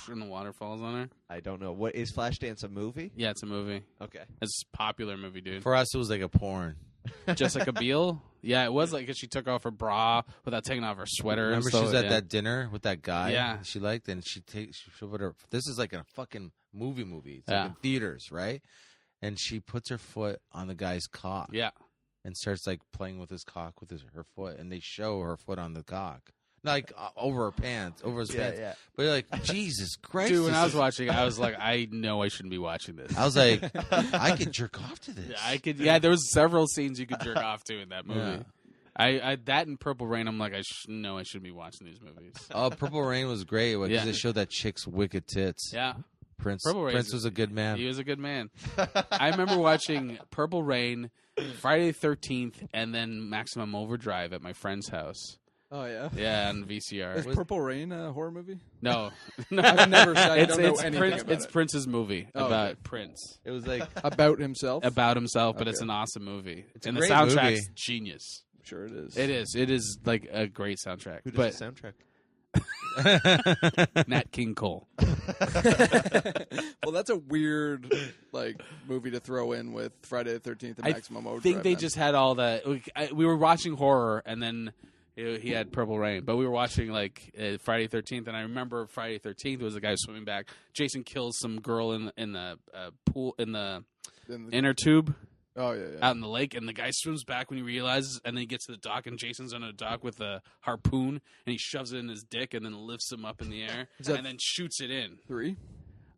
Speaker 2: and the water falls on her.
Speaker 5: I don't know. What is Flashdance a movie?
Speaker 2: Yeah, it's a movie.
Speaker 5: Okay.
Speaker 2: It's a popular movie, dude.
Speaker 3: For us, it was like a porn.
Speaker 2: Jessica Biel. Yeah, it was like 'cause she took off her bra without taking off her sweater.
Speaker 3: Remember,
Speaker 2: and
Speaker 3: she
Speaker 2: stuff,
Speaker 3: was at
Speaker 2: yeah.
Speaker 3: that dinner with that guy.
Speaker 2: Yeah.
Speaker 3: she liked, and she put her. This is like a fucking movie. It's
Speaker 2: Yeah.
Speaker 3: like in theaters, right? And she puts her foot on the guy's cock.
Speaker 2: Yeah,
Speaker 3: and starts like playing with his cock with her foot, and they show her foot on the cock, like over her pants, over his pants.
Speaker 5: Yeah.
Speaker 3: But you're like, Jesus Christ,
Speaker 2: dude. When
Speaker 3: this
Speaker 2: I was
Speaker 3: is-
Speaker 2: watching, I was like, I know I shouldn't be watching this.
Speaker 3: I was like, I could jerk off to this.
Speaker 2: Yeah, I could. Yeah, there was several scenes you could jerk off to in that movie.
Speaker 3: Yeah.
Speaker 2: I that and Purple Rain. I'm like, I know I shouldn't be watching these movies.
Speaker 3: Oh, Purple Rain was great because
Speaker 2: Yeah.
Speaker 3: it showed that chick's wicked tits.
Speaker 2: Yeah,
Speaker 3: Prince.
Speaker 2: Purple Rain
Speaker 3: Prince was a good man.
Speaker 2: he was a good man. I remember watching Purple Rain, Friday the 13th, and then Maximum Overdrive at my friend's house.
Speaker 4: Oh yeah.
Speaker 2: Yeah, on VCR.
Speaker 4: Is Purple Rain a horror movie?
Speaker 2: No, no,
Speaker 4: I've never. I
Speaker 2: it's
Speaker 4: don't know
Speaker 2: it's
Speaker 4: anything
Speaker 2: Prince.
Speaker 4: about
Speaker 2: It's
Speaker 4: it.
Speaker 2: Prince's movie
Speaker 4: Oh,
Speaker 2: about
Speaker 4: okay.
Speaker 2: Prince,
Speaker 3: It was like
Speaker 4: About himself.
Speaker 2: about himself, but it's
Speaker 4: Okay.
Speaker 2: an awesome movie.
Speaker 3: It's a
Speaker 2: and the
Speaker 3: great
Speaker 2: soundtrack's
Speaker 3: movie.
Speaker 2: genius.
Speaker 4: Sure, it is.
Speaker 2: It is. It is like a great soundtrack.
Speaker 5: Who
Speaker 2: But
Speaker 5: does the soundtrack?
Speaker 2: Nat King Cole.
Speaker 4: Well, that's a weird like movie to throw in with Friday the 13th and
Speaker 2: I
Speaker 4: Maximum Overdrive.
Speaker 2: think they
Speaker 4: then.
Speaker 2: just had all that. We were watching horror, and then he had Purple Rain. But we were watching like Friday 13th, and I remember Friday 13th was a guy swimming back. Jason kills some girl in the pool in the
Speaker 4: In the-
Speaker 2: inner tube
Speaker 4: oh yeah, yeah.
Speaker 2: out in the lake, and the guy swims back when he realizes, and then he gets to the dock, and Jason's on the dock with a harpoon, and he shoves it in his dick, and then lifts him up in the air,
Speaker 4: Is that-
Speaker 2: and then shoots it in.
Speaker 4: 3.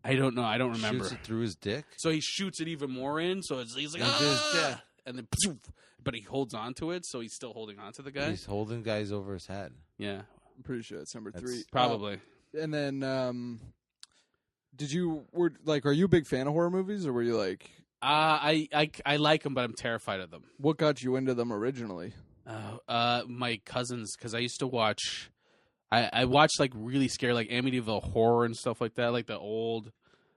Speaker 2: I don't know. I don't remember.
Speaker 3: shoots it through his dick.
Speaker 2: So he shoots it even more in. So he's like,
Speaker 3: Into his
Speaker 2: ah! And then, poof, but he holds on to it, so he's still holding on to the guy.
Speaker 3: He's holding guys over his head.
Speaker 2: Yeah,
Speaker 4: I'm pretty sure it's number
Speaker 3: That's
Speaker 4: 3.
Speaker 2: probably.
Speaker 4: And then, are you a big fan of horror movies, or were you like,
Speaker 2: I like them, but I'm terrified of them.
Speaker 4: what got you into them originally?
Speaker 2: My cousins, because I used to watch. I watched like really scary, like Amityville horror and stuff like that, like the old.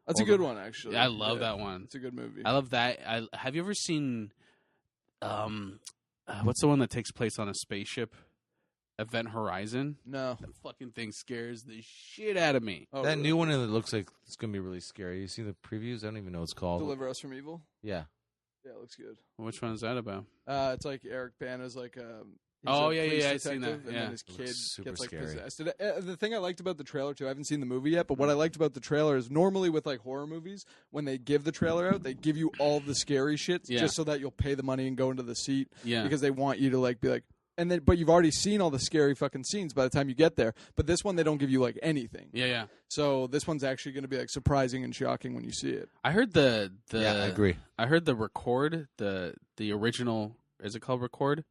Speaker 4: That's a
Speaker 2: Older-
Speaker 4: good one, actually.
Speaker 2: I love
Speaker 4: Yeah,
Speaker 2: that one.
Speaker 4: It's a good movie.
Speaker 2: I love that. Have you ever seen, what's the one that takes place on a spaceship? Event Horizon.
Speaker 4: No.
Speaker 2: That fucking thing scares the shit out of me.
Speaker 4: Oh,
Speaker 3: that
Speaker 4: really?
Speaker 3: new one, it looks like it's gonna be really scary. You see the previews? I don't even know what it's called.
Speaker 4: Deliver Us from Evil.
Speaker 3: Yeah.
Speaker 4: Yeah, it looks good.
Speaker 2: Which one is that about?
Speaker 4: It's like Eric Bana's like he's
Speaker 2: Oh,
Speaker 4: a
Speaker 2: yeah,
Speaker 4: police
Speaker 2: I've seen
Speaker 4: detective,
Speaker 2: that,
Speaker 4: and
Speaker 2: yeah.
Speaker 4: then his
Speaker 3: It
Speaker 4: kid
Speaker 3: looks super
Speaker 4: gets like
Speaker 3: scary.
Speaker 4: possessed. The thing I liked about the trailer too, I haven't seen the movie yet, but what I liked about the trailer is normally with like horror movies, when they give the trailer out, they give you all the scary shit
Speaker 2: Yeah.
Speaker 4: just so that you'll pay the money and go into the seat
Speaker 2: Yeah.
Speaker 4: because they want you to like be like. And then, but you've already seen all the scary fucking scenes by the time you get there. But this one, they don't give you like anything.
Speaker 2: Yeah.
Speaker 4: So this one's actually going to be like surprising and shocking when you see it.
Speaker 2: I heard the
Speaker 3: Yeah, I agree.
Speaker 2: I heard the record, the original, is it called record?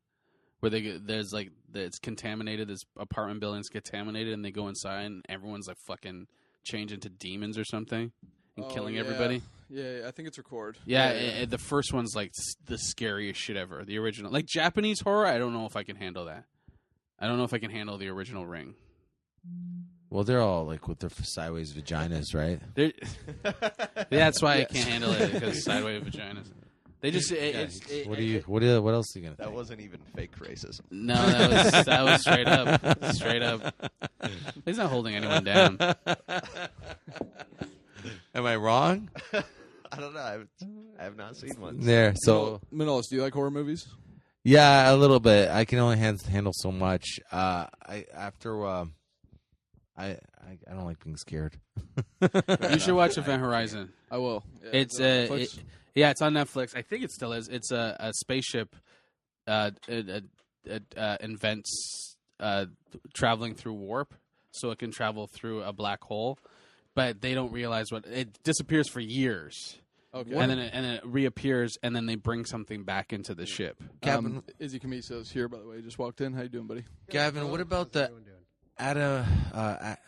Speaker 2: Where there's like it's contaminated. This apartment building's contaminated, and they go inside, and everyone's like fucking changed into demons or something, and
Speaker 4: Oh,
Speaker 2: killing
Speaker 4: yeah.
Speaker 2: everybody.
Speaker 4: Yeah, I think it's record.
Speaker 2: Yeah, the first one's like the scariest shit ever. The original, like Japanese horror, I don't know if I can handle that. I don't know if I can handle the original Ring.
Speaker 3: Well, they're all like with their sideways vaginas, right?
Speaker 2: That's why I
Speaker 4: Yes.
Speaker 2: can't handle it because sideways vaginas. They just
Speaker 3: What else are you gonna?
Speaker 5: That
Speaker 3: think?
Speaker 5: wasn't even fake racism.
Speaker 2: No, that was straight up. He's not holding anyone down.
Speaker 3: Am I wrong?
Speaker 5: I don't know. I have not seen one.
Speaker 3: There. So
Speaker 4: Manolis, do you like horror movies?
Speaker 3: yeah, a little bit. I can only handle so much. I don't like being scared.
Speaker 2: You should watch Event Horizon.
Speaker 4: I will. Yeah,
Speaker 2: It's
Speaker 4: is it on Netflix?
Speaker 2: yeah, it's on Netflix. I think it still is. It's a spaceship invents traveling through warp, so it can travel through a black hole. But they don't realize what it disappears for years,
Speaker 4: Okay.
Speaker 2: and then it reappears, and then they bring something back into the ship.
Speaker 3: Gavin,
Speaker 4: Izzy Camiso's here, by the way. He just walked in. How you doing, buddy?
Speaker 3: Gavin, what about the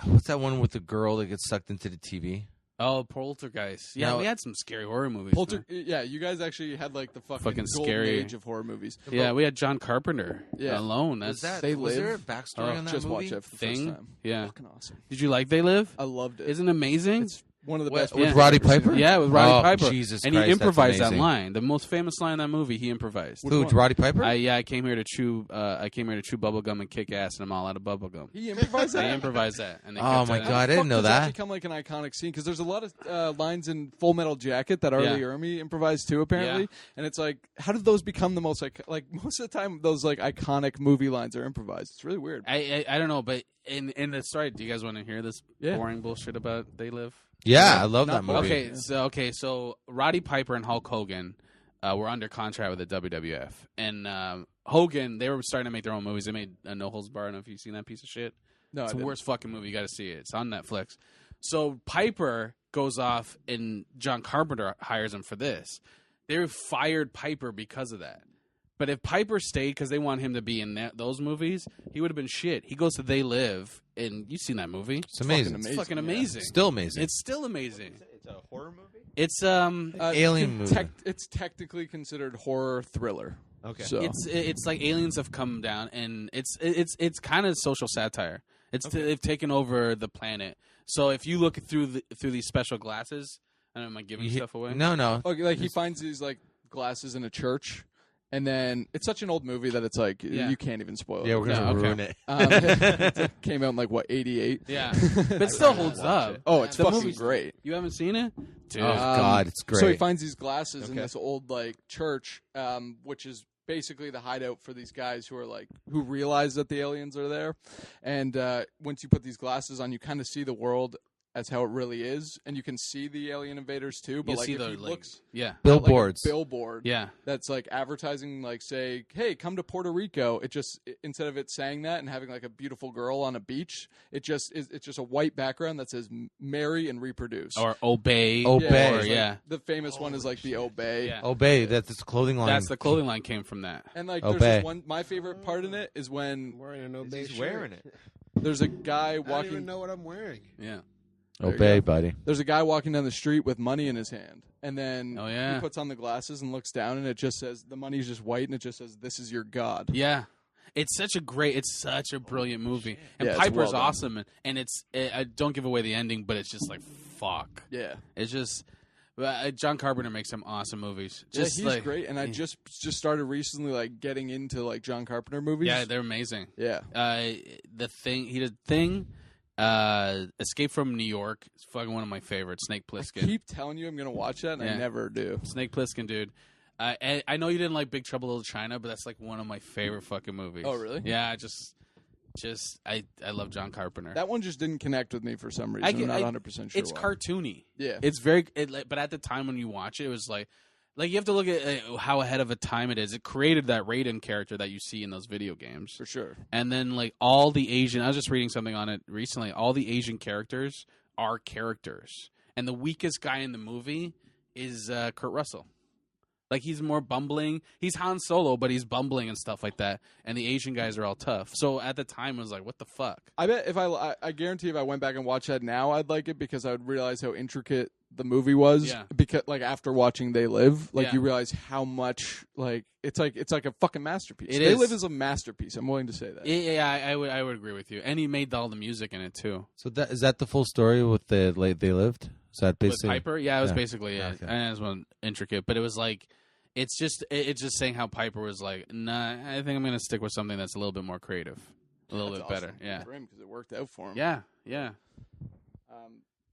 Speaker 3: what's that one with the girl that gets sucked into the TV?
Speaker 2: Oh, Poltergeist. Yeah,
Speaker 3: Now-
Speaker 2: we had some scary horror movies. man.
Speaker 4: Yeah, you guys actually had like the fucking golden
Speaker 2: scary-
Speaker 4: age of horror movies.
Speaker 2: Yeah, we had John Carpenter
Speaker 4: Yeah.
Speaker 2: alone.
Speaker 3: Was
Speaker 2: That's
Speaker 4: They
Speaker 3: was there a
Speaker 4: Live?
Speaker 3: backstory on that
Speaker 4: Just
Speaker 3: movie?
Speaker 4: watch it for the
Speaker 2: thing.
Speaker 4: first time.
Speaker 2: Yeah.
Speaker 4: Fucking awesome.
Speaker 2: Did you like They Live?
Speaker 4: I loved it.
Speaker 2: Isn't it amazing?
Speaker 4: It's one of the
Speaker 3: What,
Speaker 4: best
Speaker 3: with
Speaker 4: movies
Speaker 3: Roddy
Speaker 4: I've ever seen.
Speaker 3: Piper?
Speaker 2: Yeah, with Roddy
Speaker 3: Oh,
Speaker 2: Piper.
Speaker 3: Jesus
Speaker 2: and
Speaker 3: Christ,
Speaker 2: he
Speaker 3: that's
Speaker 2: improvised that
Speaker 3: amazing.
Speaker 2: line. The most famous line in that movie, he improvised.
Speaker 3: Who? Roddy Piper?
Speaker 2: I came here to chew. I came here to chew bubble gum and kick ass, and I'm all out of bubble gum.
Speaker 4: He improvised that.
Speaker 2: They improvised that. And they
Speaker 3: Oh
Speaker 2: kept
Speaker 3: my
Speaker 2: it.
Speaker 3: God, I didn't
Speaker 4: Fuck,
Speaker 3: know
Speaker 4: does
Speaker 3: that.
Speaker 4: become like an iconic scene because there's a lot of lines in Full Metal Jacket that Arlie
Speaker 2: Yeah.
Speaker 4: Ermy improvised too, apparently.
Speaker 2: Yeah.
Speaker 4: And it's like, how did those become the most like most of the time those like iconic movie lines are improvised? It's really weird.
Speaker 2: I don't know, but in the story, do you guys want to hear this
Speaker 4: Yeah.
Speaker 2: boring bullshit about They Live?
Speaker 3: Yeah, I love
Speaker 4: Not
Speaker 3: that movie.
Speaker 2: So Roddy Piper and Hulk Hogan were under contract with the WWF, and Hogan, they were starting to make their own movies. They made No Holds Barred. I don't know if you've seen that piece of shit.
Speaker 4: No,
Speaker 2: It's
Speaker 4: I
Speaker 2: the
Speaker 4: didn't.
Speaker 2: worst fucking movie. You got to see it. It's on Netflix. So Piper goes off, and John Carpenter hires him for this. They fired Piper because of that. But if Piper stayed because they want him to be in those movies, he would have been shit. He goes to They Live, and you've seen that movie.
Speaker 3: It's amazing.
Speaker 4: fucking
Speaker 2: It's fucking
Speaker 4: yeah.
Speaker 2: amazing.
Speaker 3: Still amazing.
Speaker 2: It's still amazing.
Speaker 5: It's a horror movie.
Speaker 2: It's
Speaker 3: Alien movie.
Speaker 4: It's technically considered horror thriller.
Speaker 5: Okay.
Speaker 4: So
Speaker 2: it's like aliens have come down, and it's kind of social satire. They've taken over the planet. So if you look through these special glasses, I don't know, am I giving stuff away?
Speaker 3: No.
Speaker 4: okay, like he finds these like glasses in a church, and then it's such an old movie that it's like
Speaker 2: Yeah.
Speaker 4: you can't even spoil
Speaker 3: Yeah,
Speaker 4: it.
Speaker 3: we're gonna
Speaker 2: Yeah, okay.
Speaker 3: ruin it.
Speaker 4: It came out in like what 88.
Speaker 2: Yeah, but it still holds up.
Speaker 4: Oh, it's
Speaker 2: The
Speaker 4: fucking
Speaker 2: movie's-
Speaker 4: great.
Speaker 2: You haven't seen it, dude?
Speaker 3: Oh God, it's great.
Speaker 4: So he finds these glasses in
Speaker 5: Okay.
Speaker 4: this old like church, which is basically the hideout for these guys who are like who realize that the aliens are there. And once you put these glasses on, you kind of see the world as how it really is, and you can see the alien invaders too. But
Speaker 2: you
Speaker 4: like
Speaker 2: see
Speaker 4: if
Speaker 2: the
Speaker 4: he
Speaker 2: like,
Speaker 4: looks
Speaker 2: yeah,
Speaker 3: Billboards.
Speaker 4: like a billboard,
Speaker 2: yeah.
Speaker 4: that's like advertising, like say, "Hey, come to Puerto Rico." It just instead of it saying that and having like a beautiful girl on a beach, it's just a white background that says "Marry and reproduce."
Speaker 2: Or obey,
Speaker 3: Obey.
Speaker 2: or
Speaker 4: it's like-
Speaker 2: yeah,
Speaker 4: the famous one is like the Obey.
Speaker 2: yeah.
Speaker 3: Obey. That's the clothing line.
Speaker 2: That's the clothing line came from that.
Speaker 4: And like
Speaker 3: Obey.
Speaker 4: there's this one, my favorite part in it is when
Speaker 6: Wearing an Obey
Speaker 5: He's
Speaker 6: shirt.
Speaker 5: wearing it.
Speaker 4: there's a guy
Speaker 6: I don't even
Speaker 4: walking.
Speaker 6: know what I'm wearing.
Speaker 2: Yeah,
Speaker 4: There you
Speaker 3: Obey,
Speaker 4: go.
Speaker 3: buddy.
Speaker 4: There's a guy walking down the street with money in his hand, and then
Speaker 2: Oh, yeah.
Speaker 4: he puts on the glasses and looks down, and it just says the money's just white, and it just says "This is your God."
Speaker 2: yeah. It's such a brilliant movie, and
Speaker 4: Yeah, it's
Speaker 2: Piper's
Speaker 4: well done.
Speaker 2: awesome, and it's I don't give away the ending, but it's just like fuck.
Speaker 4: Yeah,
Speaker 2: It's just John Carpenter makes some awesome movies. Just
Speaker 4: he's great, and I just started recently like getting into like John Carpenter movies.
Speaker 2: Yeah, they're amazing.
Speaker 4: Yeah.
Speaker 2: The Thing, he did Thing, Escape from New York. It's fucking one of my favorites. Snake Plissken.
Speaker 4: I keep telling you I'm gonna watch that, and I never do.
Speaker 2: Snake Plissken, dude. I know you didn't like Big Trouble in Little China, but that's like one of my favorite fucking movies.
Speaker 4: Oh, really?
Speaker 2: Yeah, I love John Carpenter.
Speaker 4: That one just didn't connect with me for some reason. I'm not 100% sure.
Speaker 2: It's
Speaker 4: why.
Speaker 2: cartoony.
Speaker 4: Yeah.
Speaker 2: It's very. But at the time when you watch it, it was like you have to look at how ahead of a time it is. It created that Raiden character that you see in those video games.
Speaker 4: For sure.
Speaker 2: And then like all the Asian. I was just reading something on it recently. All the Asian characters are characters, and the weakest guy in the movie is Kurt Russell. Like, he's more bumbling. He's Han Solo, but he's bumbling and stuff like that. And the Asian guys are all tough. So at the time, it was like, what the fuck?
Speaker 4: I bet if I guarantee if I went back and watched that now, I'd like it because I would realize how intricate the movie was.
Speaker 2: Yeah.
Speaker 4: Because like after watching They Live, like
Speaker 2: Yeah.
Speaker 4: you realize how much like it's like a fucking masterpiece.
Speaker 2: It
Speaker 4: They
Speaker 2: is.
Speaker 4: Live is a masterpiece. I'm willing to say that.
Speaker 2: Yeah, I would agree with you. And he made all the music in it, too.
Speaker 3: So is that the full story with the They Lived? Is that
Speaker 2: With
Speaker 3: basically
Speaker 2: Piper? Yeah, it was
Speaker 3: Yeah.
Speaker 2: basically it.
Speaker 3: Okay.
Speaker 2: And it was one intricate. But it was like, it's just saying how Piper was like, nah, I think I'm going to stick with something that's a little bit more creative. A little
Speaker 4: That's
Speaker 2: bit better.
Speaker 4: awesome
Speaker 2: Yeah.
Speaker 4: for him because it worked out for him.
Speaker 2: Yeah, yeah.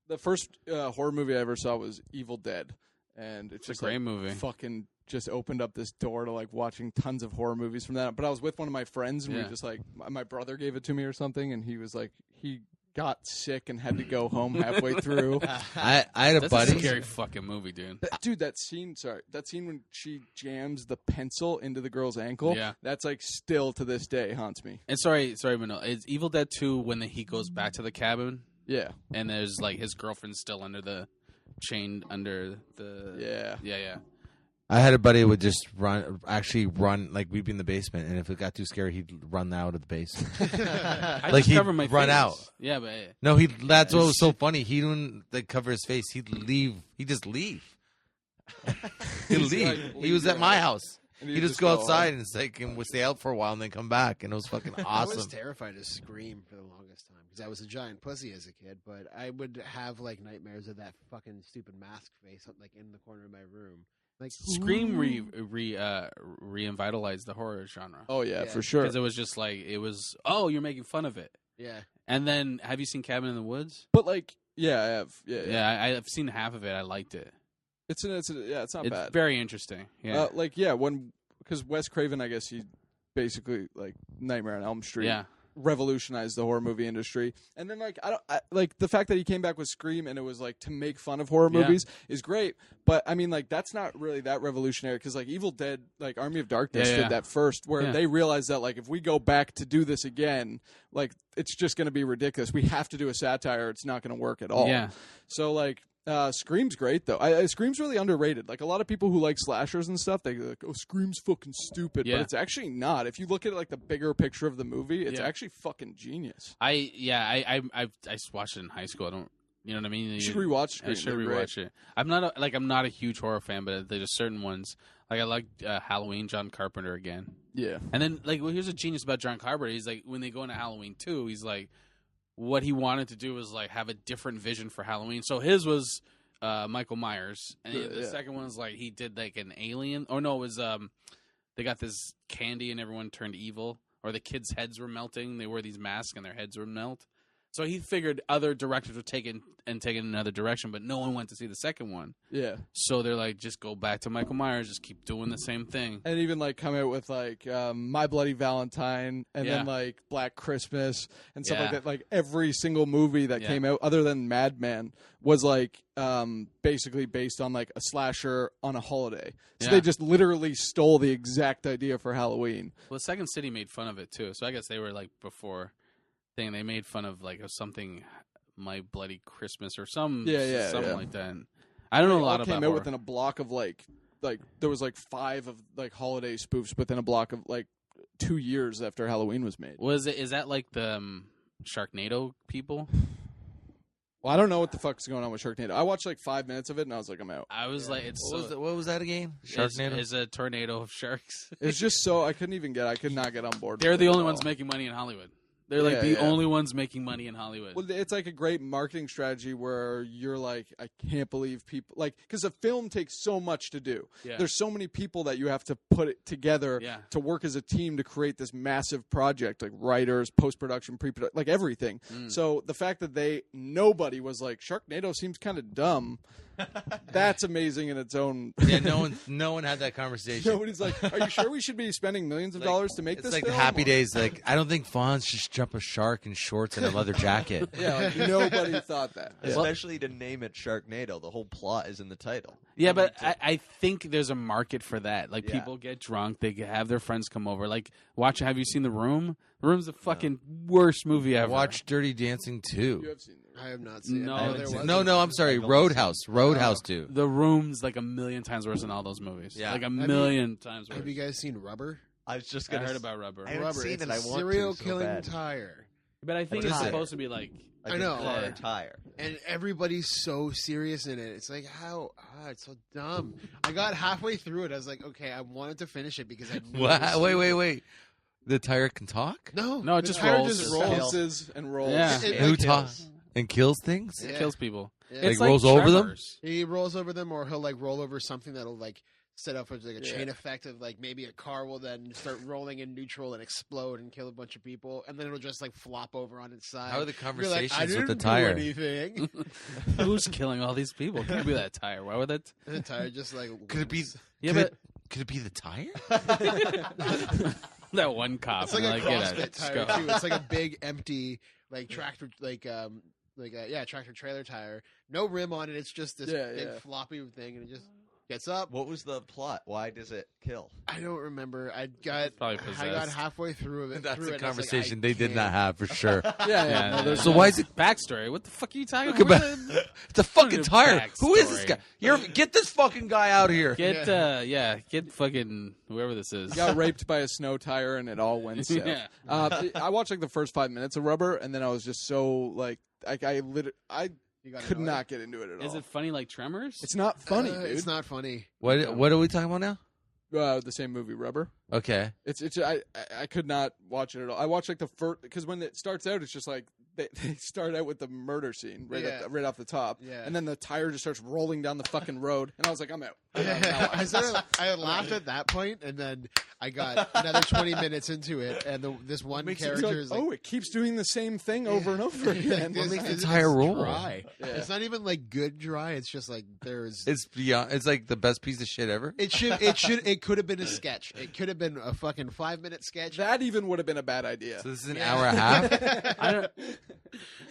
Speaker 4: The first horror movie I ever saw was Evil Dead, and it's
Speaker 2: a
Speaker 4: just
Speaker 2: great
Speaker 4: like,
Speaker 2: movie.
Speaker 4: Fucking just opened up this door to like watching tons of horror movies from that. But I was with one of my friends, and we
Speaker 2: Yeah.
Speaker 4: just like my brother gave it to me or something, and he was like he got sick and had to go home halfway through.
Speaker 3: I had a
Speaker 2: That's
Speaker 3: buddy.
Speaker 2: a scary fucking movie, dude.
Speaker 4: Dude, that scene when she jams the pencil into the girl's ankle,
Speaker 2: Yeah.
Speaker 4: that's like still to this day haunts me.
Speaker 2: And sorry, Manil. Is Evil Dead 2 when he goes back to the cabin
Speaker 4: Yeah.
Speaker 2: and there's like his girlfriend's still chained under the...
Speaker 4: Yeah.
Speaker 2: Yeah.
Speaker 3: I had a buddy who would just run, like we'd be in the basement, and if it got too scary, he'd run out of the basement.
Speaker 2: I
Speaker 3: Like,
Speaker 2: just
Speaker 3: he'd
Speaker 2: cover my
Speaker 3: run
Speaker 2: face.
Speaker 3: out.
Speaker 2: Yeah, but
Speaker 3: No, that's what was so funny. He didn't like cover his face. He'd leave. He'd just leave. He'd
Speaker 4: He's
Speaker 3: leave.
Speaker 4: like,
Speaker 3: He
Speaker 4: leave
Speaker 3: was
Speaker 4: your
Speaker 3: at my
Speaker 4: house.
Speaker 3: house.
Speaker 4: And
Speaker 3: He'd just go outside and like and stay out for a while and then come back, and it was fucking
Speaker 6: I was
Speaker 3: awesome.
Speaker 6: terrified to scream for the longest time because I was a giant pussy as a kid. But I would have like nightmares of that fucking stupid mask face, like in the corner of my room. Like
Speaker 2: Scream revitalized the horror genre.
Speaker 4: Oh yeah,
Speaker 6: Yeah.
Speaker 4: for sure.
Speaker 2: Because it was just like, oh, you're making fun of it.
Speaker 6: yeah,
Speaker 2: And then, have you seen Cabin in the Woods?
Speaker 4: But like, yeah, I have. Yeah.
Speaker 2: Yeah, I've seen half of it. I liked it.
Speaker 4: It's not
Speaker 2: It's
Speaker 4: bad.
Speaker 2: very interesting. Yeah.
Speaker 4: Because Wes Craven, I guess he basically like Nightmare on Elm Street.
Speaker 2: Yeah.
Speaker 4: Revolutionized the horror movie industry, and then like like the fact that he came back with Scream and it was like to make fun of horror
Speaker 2: Yeah.
Speaker 4: movies is great, but I mean like that's not really that revolutionary because like Evil Dead, like Army of Darkness
Speaker 2: Yeah.
Speaker 4: did that first, where
Speaker 2: Yeah.
Speaker 4: they realized that like if we go back to do this again, like it's just going to be ridiculous. We have to do a satire; it's not going to work at all.
Speaker 2: Yeah.
Speaker 4: So like. Scream's great though. Scream's really underrated. Like a lot of people who like slashers and stuff, they go like, "Oh, Scream's fucking stupid,"
Speaker 2: Yeah.
Speaker 4: but it's actually not. If you look at like the bigger picture of the movie, it's
Speaker 2: Yeah.
Speaker 4: actually fucking genius.
Speaker 2: I watched it in high school. I don't, you know what I mean?
Speaker 4: You should rewatch Scream.
Speaker 2: I should
Speaker 4: They're great.
Speaker 2: rewatch it. I'm not a huge horror fan, but there's certain ones. Like I like Halloween, John Carpenter again.
Speaker 4: Yeah,
Speaker 2: And then like, well, here's a genius about John Carpenter. He's like, when they go into Halloween 2, he's like, what he wanted to do was like have a different vision for Halloween. So his was Michael Myers, and the
Speaker 4: Yeah.
Speaker 2: second one's like he did like an alien. Oh no, it was they got this candy and everyone turned evil, or the kids' heads were melting. They wore these masks and their heads would melt. So he figured other directors would take it another direction, but no one went to see the second one.
Speaker 4: yeah,
Speaker 2: So they're like, just go back to Michael Myers, just keep doing the same thing.
Speaker 4: and even like come out with like My Bloody Valentine, and
Speaker 2: Yeah.
Speaker 4: then like Black Christmas and stuff
Speaker 2: Yeah.
Speaker 4: like that. Like every single movie that
Speaker 2: Yeah.
Speaker 4: came out, other than Madman, was like basically based on like a slasher on a holiday. So
Speaker 2: Yeah.
Speaker 4: they just literally stole the exact idea for Halloween.
Speaker 2: Well, Second City made fun of it too, so I guess they were like before thing. They made fun of like something, My Bloody Christmas or something
Speaker 4: Yeah.
Speaker 2: like that. And I don't know a lot
Speaker 4: all
Speaker 2: about
Speaker 4: came out
Speaker 2: horror.
Speaker 4: within a block of like there was like 5 of like holiday spoofs within a block of like 2 years after Halloween was made.
Speaker 2: Is that like the Sharknado people?
Speaker 4: Well, I don't know what the fuck's going on with Sharknado. I watched like 5 minutes of it and I was like, I'm out.
Speaker 2: I was like, it's
Speaker 3: What was that again?
Speaker 2: Sharknado is a tornado of sharks.
Speaker 4: It's just so I could not get on board.
Speaker 2: They're
Speaker 4: with
Speaker 2: the
Speaker 4: it
Speaker 2: only
Speaker 4: at
Speaker 2: ones
Speaker 4: all.
Speaker 2: making money in Hollywood. They're like
Speaker 4: Yeah,
Speaker 2: the
Speaker 4: yeah.
Speaker 2: only ones making money in Hollywood.
Speaker 4: Well, it's like a great marketing strategy where you're like, I can't believe people like because a film takes so much to do.
Speaker 2: Yeah.
Speaker 4: There's so many people that you have to put it together
Speaker 2: Yeah.
Speaker 4: to work as a team to create this massive project, like writers, post production, pre-production, like everything. So the fact that nobody was like Sharknado seems kind of dumb. That's amazing in its own.
Speaker 3: Yeah, no one had that conversation.
Speaker 4: Nobody's like, are you sure we should be spending millions of dollars to make
Speaker 3: It's
Speaker 4: this?
Speaker 3: like
Speaker 4: film?
Speaker 3: Happy
Speaker 4: Or-
Speaker 3: Days. Like, I don't think Fonz should jump a shark in shorts and a leather jacket.
Speaker 4: Yeah, like, nobody thought that.
Speaker 5: Especially to name it Sharknado. The whole plot is in the title.
Speaker 2: Yeah, but I think there's a market for that. Like,
Speaker 5: Yeah.
Speaker 2: people get drunk, they have their friends come over. Like, have you seen The Room? The Room's the fucking worst movie ever.
Speaker 3: Watch Dirty Dancing 2.
Speaker 4: You have seen the
Speaker 6: I have not seen
Speaker 2: No,
Speaker 6: it. I know there
Speaker 2: it's-
Speaker 6: was
Speaker 3: No, I'm sorry. Roadhouse. Roadhouse 2.
Speaker 2: The Room's like a million times worse than all those movies.
Speaker 3: Yeah.
Speaker 2: Like a
Speaker 6: you-
Speaker 2: million times worse.
Speaker 6: Have you guys seen Rubber?
Speaker 5: I was just
Speaker 2: I
Speaker 5: gonna.
Speaker 2: heard about Rubber.
Speaker 5: I haven't
Speaker 6: Rubber.
Speaker 5: seen
Speaker 6: It's
Speaker 5: it.
Speaker 6: a
Speaker 5: I want
Speaker 6: serial
Speaker 5: to so
Speaker 6: killing
Speaker 5: bad.
Speaker 6: tire.
Speaker 2: But I think
Speaker 5: What
Speaker 2: it's
Speaker 5: is it?
Speaker 2: supposed to be like
Speaker 5: Like
Speaker 6: I know.
Speaker 5: a car tire.
Speaker 6: And everybody's so serious in it. It's like how it's so dumb. I got halfway through it. I was like, okay, I wanted to finish it because I knew it was
Speaker 3: Wait. The tire can talk?
Speaker 6: No,
Speaker 2: No, it
Speaker 6: the
Speaker 2: just
Speaker 6: tire
Speaker 2: rolls.
Speaker 6: Just
Speaker 2: Just
Speaker 6: rolls.
Speaker 4: bounces and rolls.
Speaker 2: Yeah.
Speaker 6: It,
Speaker 3: Who
Speaker 6: like,
Speaker 3: talks and kills things?
Speaker 6: Yeah.
Speaker 2: kills people.
Speaker 6: Yeah.
Speaker 2: It's
Speaker 3: Like rolls over them?
Speaker 2: Tremors.
Speaker 6: He rolls over them, or he'll like roll over something that'll like set up as like a
Speaker 4: Yeah.
Speaker 6: chain effect of like maybe a car will then start rolling in neutral and explode and kill a bunch of people, and then it'll just like flop over on its side.
Speaker 3: How are the
Speaker 6: You're like,
Speaker 3: conversations
Speaker 6: I didn't
Speaker 3: with the
Speaker 6: do
Speaker 3: tire?
Speaker 6: anything.
Speaker 2: Who's killing all these people? Can't be that tire. Why would that?
Speaker 6: And the tire just like
Speaker 3: Could it be?
Speaker 2: Yeah,
Speaker 3: could
Speaker 2: but
Speaker 3: could it be the tire?
Speaker 2: that one cop.
Speaker 6: It's like a
Speaker 2: and,
Speaker 6: CrossFit
Speaker 2: get
Speaker 6: tire
Speaker 2: scope.
Speaker 6: too. It's like a big empty like tractor tractor trailer tire. No rim on it. It's just this
Speaker 4: Yeah,
Speaker 6: big
Speaker 4: yeah.
Speaker 6: floppy thing, and it just gets up.
Speaker 5: What was the plot? Why does it kill?
Speaker 6: I don't remember. I got
Speaker 2: Probably
Speaker 6: I got
Speaker 2: possessed.
Speaker 6: halfway through it.
Speaker 3: That's
Speaker 6: through
Speaker 3: a
Speaker 6: it, and I was like,
Speaker 3: conversation
Speaker 6: I
Speaker 3: they did not
Speaker 6: can't.
Speaker 3: have for sure.
Speaker 4: Yeah. No, there's
Speaker 3: So why is it?
Speaker 2: Backstory. What the fuck are you talking
Speaker 3: Look
Speaker 2: about?
Speaker 3: about it's a fucking tire. Who is this
Speaker 2: Backstory.
Speaker 3: guy? Get this fucking guy out here.
Speaker 2: Get fucking whoever this is.
Speaker 4: He got raped by a snow tire and it all went south.
Speaker 2: Yeah.
Speaker 4: I watched like the first 5 minutes of Rubber, and then I was just so like I
Speaker 6: You got
Speaker 4: could
Speaker 6: annoyed?
Speaker 4: not get into it at all.
Speaker 2: Is it funny like Tremors?
Speaker 4: It's not funny, dude.
Speaker 6: It's not funny.
Speaker 3: What are we talking about now?
Speaker 4: The same movie, Rubber.
Speaker 3: Okay.
Speaker 4: It's I could not watch it at all. I watched like the first because when it starts out, it's just like they start out with the murder scene right off the top,
Speaker 6: Yeah.
Speaker 4: and then the tire just starts rolling down the fucking road, and I was like, I'm out. I'm not watching this.
Speaker 6: I laughed at that point, and then I got another 20 minutes into it, and this one
Speaker 4: You're
Speaker 6: character
Speaker 4: like,
Speaker 6: is like,
Speaker 4: oh, it keeps doing the same thing over and over again.
Speaker 6: This-
Speaker 3: makes the
Speaker 6: it's
Speaker 3: tire roll?
Speaker 6: Dry.
Speaker 4: Yeah.
Speaker 6: It's not even like good dry. It's just like there's.
Speaker 3: It's beyond. It's like the best piece of shit ever.
Speaker 6: It could have been a sketch. It could have been a fucking 5-minute sketch.
Speaker 4: That even would have been a bad idea.
Speaker 3: So this is an hour and a half.
Speaker 2: I don't,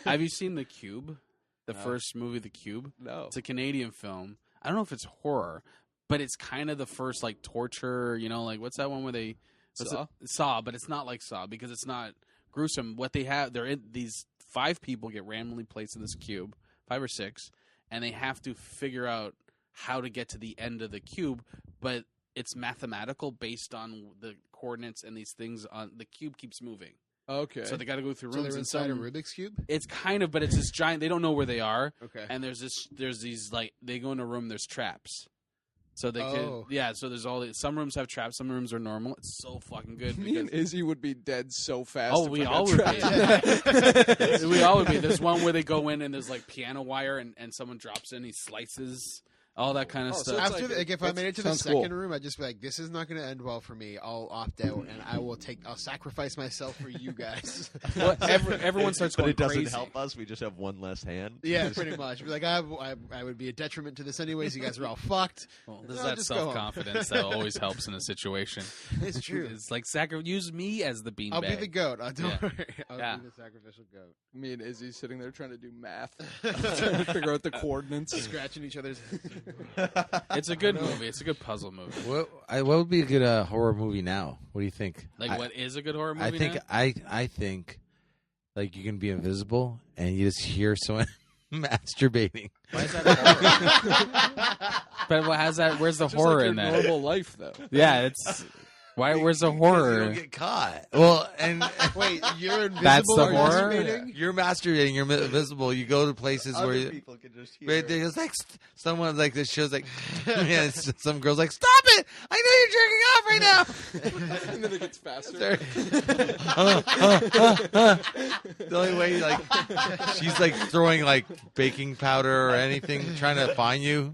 Speaker 2: have you seen The Cube? The first movie, The Cube?
Speaker 4: No.
Speaker 2: It's a Canadian film. I don't know if it's horror, but it's kind of the first like torture. You know, like what's that one where they
Speaker 4: Saw?
Speaker 2: Saw, but it's not like Saw because it's not gruesome. What they have, these 5 people get randomly placed in this cube, 5 or 6, and they have to figure out how to get to the end of the cube, but it's mathematical based on the coordinates and these things on the cube keeps moving.
Speaker 4: Okay.
Speaker 2: So they got to go through
Speaker 6: So
Speaker 2: rooms
Speaker 6: they're
Speaker 2: and
Speaker 6: inside a
Speaker 2: some.
Speaker 6: Rubik's cube.
Speaker 2: It's kind of, but it's this giant. They don't know where they are,
Speaker 6: Okay.
Speaker 2: and there's these like they go in a room. There's traps, so they
Speaker 6: Oh.
Speaker 2: could So there's all these. Some rooms have traps. Some rooms are normal. It's so fucking good.
Speaker 4: Me and
Speaker 2: because-
Speaker 4: Izzy would be dead so fast.
Speaker 2: Oh,
Speaker 4: if
Speaker 2: we
Speaker 4: got
Speaker 2: all would
Speaker 4: trapped.
Speaker 2: be. We all would be. There's one where they go in and there's like piano wire and someone drops in. He slices all that kind of
Speaker 4: Oh, so
Speaker 2: stuff.
Speaker 4: it's
Speaker 6: After
Speaker 4: like-
Speaker 6: if I made it to the
Speaker 4: sounds
Speaker 6: second
Speaker 4: cool.
Speaker 6: room, I'd just be like, "This is not going to end well for me. I'll opt out, and I'll sacrifice myself for you guys."
Speaker 2: Well, everyone starts
Speaker 5: But
Speaker 2: going
Speaker 5: it doesn't
Speaker 2: crazy.
Speaker 5: help us. We just have one less hand.
Speaker 6: Yeah, pretty much. Be like, I would be a detriment to this anyways. You guys are all fucked.
Speaker 2: Well, there's
Speaker 6: No,
Speaker 2: that
Speaker 6: just go home.
Speaker 2: self-confidence that always helps in a situation.
Speaker 6: It's true.
Speaker 2: It's like use me as the beanbag.
Speaker 6: I'll be the goat. Don't
Speaker 2: Yeah.
Speaker 6: worry. I'll
Speaker 2: Yeah.
Speaker 6: be the sacrificial goat.
Speaker 4: Me and Izzy sitting there trying to do math, trying to figure out the coordinates.
Speaker 6: Scratching each other's.
Speaker 2: It's a good movie. It's a good puzzle movie.
Speaker 3: What would be a good horror movie now? What do you think?
Speaker 2: Like, what is a good horror movie?
Speaker 3: I think
Speaker 2: now?
Speaker 3: I think like you can be invisible and you just hear someone masturbating.
Speaker 2: Why is that horror? But what has that? Where's the
Speaker 4: Just
Speaker 2: horror
Speaker 4: like
Speaker 2: in
Speaker 4: your
Speaker 2: that?
Speaker 4: normal life, though.
Speaker 2: Yeah, it's why? Where's the
Speaker 3: You
Speaker 2: horror?
Speaker 3: don't get caught. Well, and
Speaker 6: Wait, you're invisible.
Speaker 2: That's the
Speaker 6: or
Speaker 2: horror?
Speaker 6: masturbating?
Speaker 3: you're masturbating. You're invisible. You go to places where
Speaker 5: Other
Speaker 3: you.
Speaker 5: people can just hear.
Speaker 3: But there's like someone like this shows like yeah, some girls like stop it! I know you're jerking off right now.
Speaker 4: And then it gets faster.
Speaker 3: The only way, like, she's like throwing like baking powder or anything, trying to find you.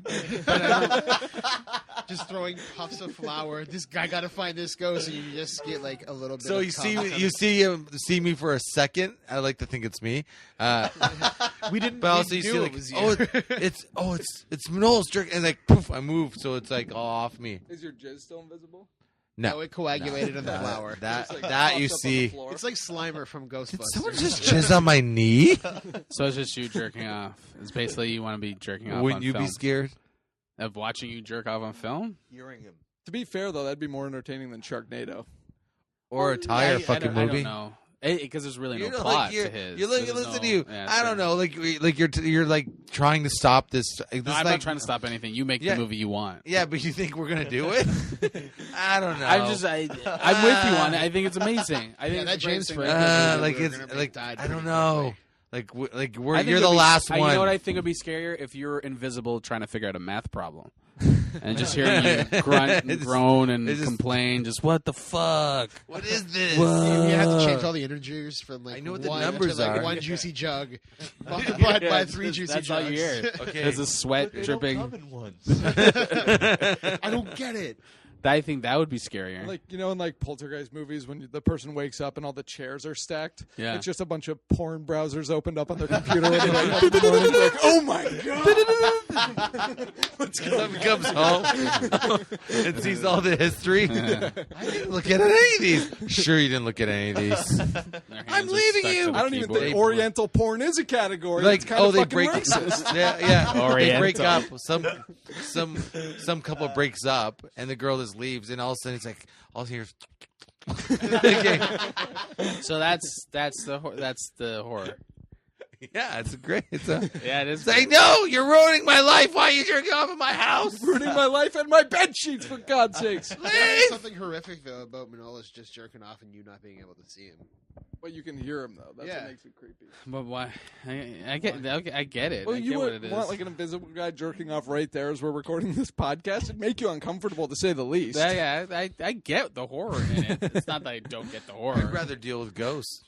Speaker 6: Just throwing puffs of flour. This guy got to find this ghost, and you just get like a little bit.
Speaker 3: So
Speaker 6: of
Speaker 3: you
Speaker 6: cum.
Speaker 3: see me for a second. I like to think it's me.
Speaker 6: We didn't.
Speaker 3: But also
Speaker 6: we
Speaker 3: you
Speaker 6: knew
Speaker 3: see
Speaker 6: it
Speaker 3: like,
Speaker 6: was you.
Speaker 3: it's Noel's jerk, and like poof, I move, so it's like all off me.
Speaker 4: Is your jizz still invisible?
Speaker 6: No, it coagulated in the flour.
Speaker 3: That
Speaker 4: Just, like,
Speaker 3: that you
Speaker 4: pops up on the
Speaker 3: see.
Speaker 4: floor?
Speaker 6: It's like Slimer from Ghostbusters.
Speaker 3: Someone just jizz on my knee.
Speaker 2: So it's just you jerking off. It's basically you want to be jerking off.
Speaker 3: Wouldn't
Speaker 2: on
Speaker 3: you
Speaker 2: film.
Speaker 3: be scared?
Speaker 2: Of watching you jerk off on film?
Speaker 5: Hearing him.
Speaker 4: To be fair, though, that'd be more entertaining than Sharknado.
Speaker 3: Or a tire fucking
Speaker 2: I
Speaker 3: movie?
Speaker 2: don't know. Because there's really no
Speaker 3: You know,
Speaker 2: plot
Speaker 3: like
Speaker 2: to his.
Speaker 3: you look,
Speaker 2: There's
Speaker 3: listen
Speaker 2: no-
Speaker 3: to you.
Speaker 2: Yeah,
Speaker 3: I
Speaker 2: sure.
Speaker 3: don't know. Like you're like trying to stop this. This
Speaker 2: No,
Speaker 3: is
Speaker 2: I'm
Speaker 3: like,
Speaker 2: not trying to stop anything. You make
Speaker 3: Yeah.
Speaker 2: the movie you want.
Speaker 3: Yeah, but you think we're gonna do it? I don't know.
Speaker 2: I'm with you on it. I think it's amazing. I think
Speaker 6: Yeah,
Speaker 2: it's
Speaker 6: that
Speaker 2: a great
Speaker 6: James
Speaker 2: thing.
Speaker 6: Franco
Speaker 3: like
Speaker 6: movie
Speaker 3: it's
Speaker 6: we're gonna
Speaker 3: like
Speaker 6: died
Speaker 3: I don't
Speaker 6: pretty
Speaker 3: know.
Speaker 6: quickly.
Speaker 3: Like
Speaker 2: I think
Speaker 3: you're
Speaker 2: it'd
Speaker 3: the
Speaker 2: be-
Speaker 3: last
Speaker 2: You
Speaker 3: one.
Speaker 2: know what I think would be scarier if you're invisible trying to figure out a math problem. And just hearing you grunt and
Speaker 3: It's-
Speaker 2: groan and
Speaker 3: it's just-
Speaker 2: complain, just what the fuck?
Speaker 3: What is this?
Speaker 6: You have to change all the integers from like
Speaker 3: I know what the
Speaker 6: one
Speaker 3: numbers
Speaker 6: to like
Speaker 3: are.
Speaker 6: one juicy jug, multiplied
Speaker 2: Yeah,
Speaker 6: by
Speaker 2: it's
Speaker 6: 3
Speaker 2: just-
Speaker 6: juicy
Speaker 2: that's all
Speaker 6: jugs.
Speaker 2: you hear.
Speaker 3: Okay.
Speaker 2: There's a sweat dripping.
Speaker 6: I don't get it.
Speaker 2: I think that would be scarier.
Speaker 4: Like, you know, in like poltergeist movies, when the person wakes up and all the chairs are stacked,
Speaker 2: Yeah.
Speaker 4: it's just a bunch of porn browsers opened up on their computer. And they're like, oh my god!
Speaker 3: Someone comes home and sees all the history. I didn't look at any of these. Sure, you didn't look at any of these.
Speaker 2: Their
Speaker 3: I'm
Speaker 2: hands are
Speaker 3: leaving
Speaker 2: stuck to
Speaker 3: you.
Speaker 2: the
Speaker 4: I don't even
Speaker 2: keyboard.
Speaker 4: think Oriental porn is a category.
Speaker 3: Like,
Speaker 4: It's kind of
Speaker 3: they
Speaker 4: fucking
Speaker 3: break.
Speaker 4: racist.
Speaker 3: Yeah. They break up.
Speaker 2: Oriental.
Speaker 3: Some couple breaks up, and the girl just leaves, and all of a sudden it's like all here. Okay.
Speaker 2: So that's the horror.
Speaker 3: Yeah, it's great. It's a.
Speaker 2: Yeah, it is.
Speaker 3: It's like, no, you're ruining my life. Why are you jerking off in my house?
Speaker 4: Ruining my life and my bed sheets, for God's sakes.
Speaker 6: There's something horrific though about Manolis just jerking off and you not being able to see him.
Speaker 4: But you can hear him though. That's
Speaker 6: Yeah.
Speaker 4: what makes it creepy.
Speaker 2: But why? I get. Okay, I get it.
Speaker 4: Well,
Speaker 2: I
Speaker 4: you
Speaker 2: get what
Speaker 4: would
Speaker 2: it is.
Speaker 4: want like an invisible guy jerking off right there as we're recording this podcast. It'd make you uncomfortable to say the least.
Speaker 2: Yeah, I get the horror in it. It's not that I don't get the horror.
Speaker 3: I'd rather deal with ghosts.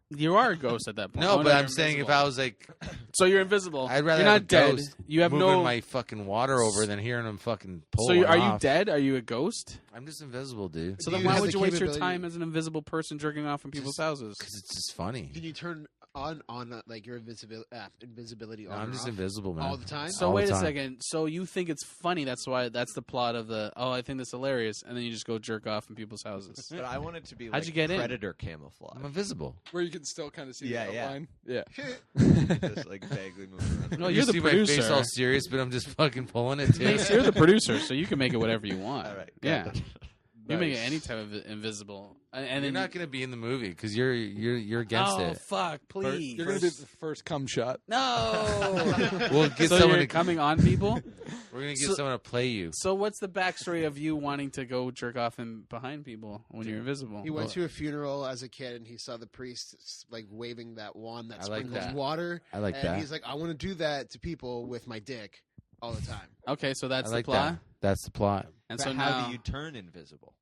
Speaker 2: You are a ghost at that point.
Speaker 3: No,
Speaker 2: Oh,
Speaker 3: but
Speaker 2: you're
Speaker 3: I'm saying if
Speaker 2: invisible.
Speaker 3: I was like,
Speaker 2: So you're invisible.
Speaker 3: I'd rather
Speaker 2: you're
Speaker 3: have
Speaker 2: not
Speaker 3: a
Speaker 2: dead.
Speaker 3: ghost
Speaker 2: You have
Speaker 3: moving
Speaker 2: no.
Speaker 3: my fucking water over than hearing them fucking pull.
Speaker 2: So are you
Speaker 3: off.
Speaker 2: dead? Are you a ghost?
Speaker 3: I'm just invisible, dude.
Speaker 2: So
Speaker 6: Do
Speaker 2: then
Speaker 6: you
Speaker 2: why
Speaker 6: have
Speaker 2: would
Speaker 6: the
Speaker 2: you waste your
Speaker 6: capability-
Speaker 2: time as an invisible person jerking off in people's houses?
Speaker 3: Because it's just funny.
Speaker 6: Can you turn on like your invisibility
Speaker 3: No,
Speaker 6: on?
Speaker 3: I'm
Speaker 6: or
Speaker 3: just
Speaker 6: off?
Speaker 3: invisible, man.
Speaker 6: all the time?
Speaker 2: So
Speaker 3: All the
Speaker 2: wait a
Speaker 3: time.
Speaker 2: second. So you think it's funny? That's the plot of the. Oh, I think that's hilarious, and then you just go jerk off in people's houses.
Speaker 5: But I want it to be
Speaker 2: How'd
Speaker 5: like
Speaker 2: you get in?
Speaker 5: predator camouflage.
Speaker 3: I'm invisible.
Speaker 4: Where you can still kind of see
Speaker 5: Yeah,
Speaker 4: the
Speaker 5: yeah.
Speaker 4: outline. Yeah.
Speaker 5: Just like vaguely moving around.
Speaker 2: No,
Speaker 3: you
Speaker 2: you're the
Speaker 3: see my face
Speaker 2: producer.
Speaker 3: all serious, but I'm just fucking pulling it too.
Speaker 2: Mace, you're the producer, so you can make it whatever you want.
Speaker 5: All right.
Speaker 2: Yeah.
Speaker 5: got it.
Speaker 2: You make it any type of invisible, and
Speaker 3: You're
Speaker 2: then
Speaker 3: not gonna be in the movie because you're against
Speaker 2: oh
Speaker 3: it.
Speaker 2: fuck, please!
Speaker 4: You're going to be the first cum shot.
Speaker 2: No.
Speaker 3: We'll get
Speaker 2: So
Speaker 3: someone.
Speaker 2: you're coming on people.
Speaker 3: We're gonna get
Speaker 2: So-
Speaker 3: someone to play you.
Speaker 2: So what's the backstory of you wanting to go jerk off in behind people when you're invisible?
Speaker 6: He went to a funeral as a kid and he saw the priest like waving that wand that
Speaker 3: I like
Speaker 6: sprinkles
Speaker 3: that.
Speaker 6: water.
Speaker 3: I like
Speaker 6: and
Speaker 3: that.
Speaker 6: he's like, I want to do that to people with my dick all the time.
Speaker 2: Okay, so that's
Speaker 3: I like
Speaker 2: the plot.
Speaker 3: that. That's the plot.
Speaker 2: And
Speaker 5: But
Speaker 2: so
Speaker 5: how
Speaker 2: now,
Speaker 5: do you turn invisible?